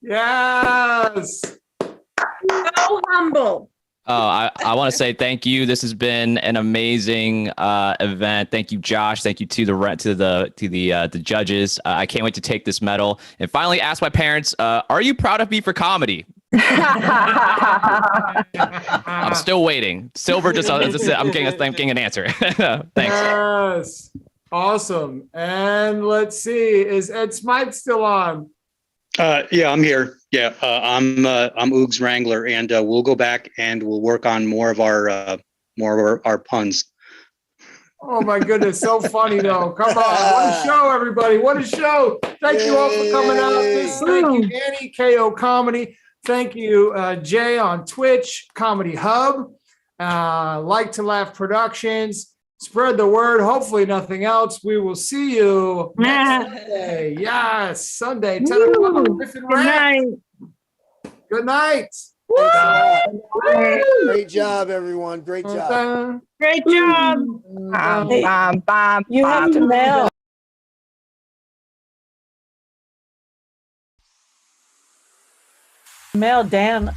Yes. So humble. Oh, I want to say thank you. This has been an amazing event. Thank you, Josh. Thank you to the judges. I can't wait to take this medal and finally ask my parents, are you proud of me for comedy? I'm still waiting. Silver, I'm getting an answer. Thanks. Yes. Awesome. And let's see, is Ed Smyth still on? Yeah, I'm here. Yeah, I'm Oog's Wrangler, and we'll go back and we'll work on more of our puns. Oh my goodness, so funny though. Come on, what a show, everybody! What a show! Thank you all for coming out. Thank you, Annie, KO Comedy. Thank you, Jay on Twitch, Comedy Hub, Like to Laugh Productions. Spread the word. Hopefully nothing else. We will see you next Sunday. Yes, Sunday, 10 o'clock. Griffin Ranch. Good night. Great job, everyone. Great job. Great job. You have to mail. Mel, Dan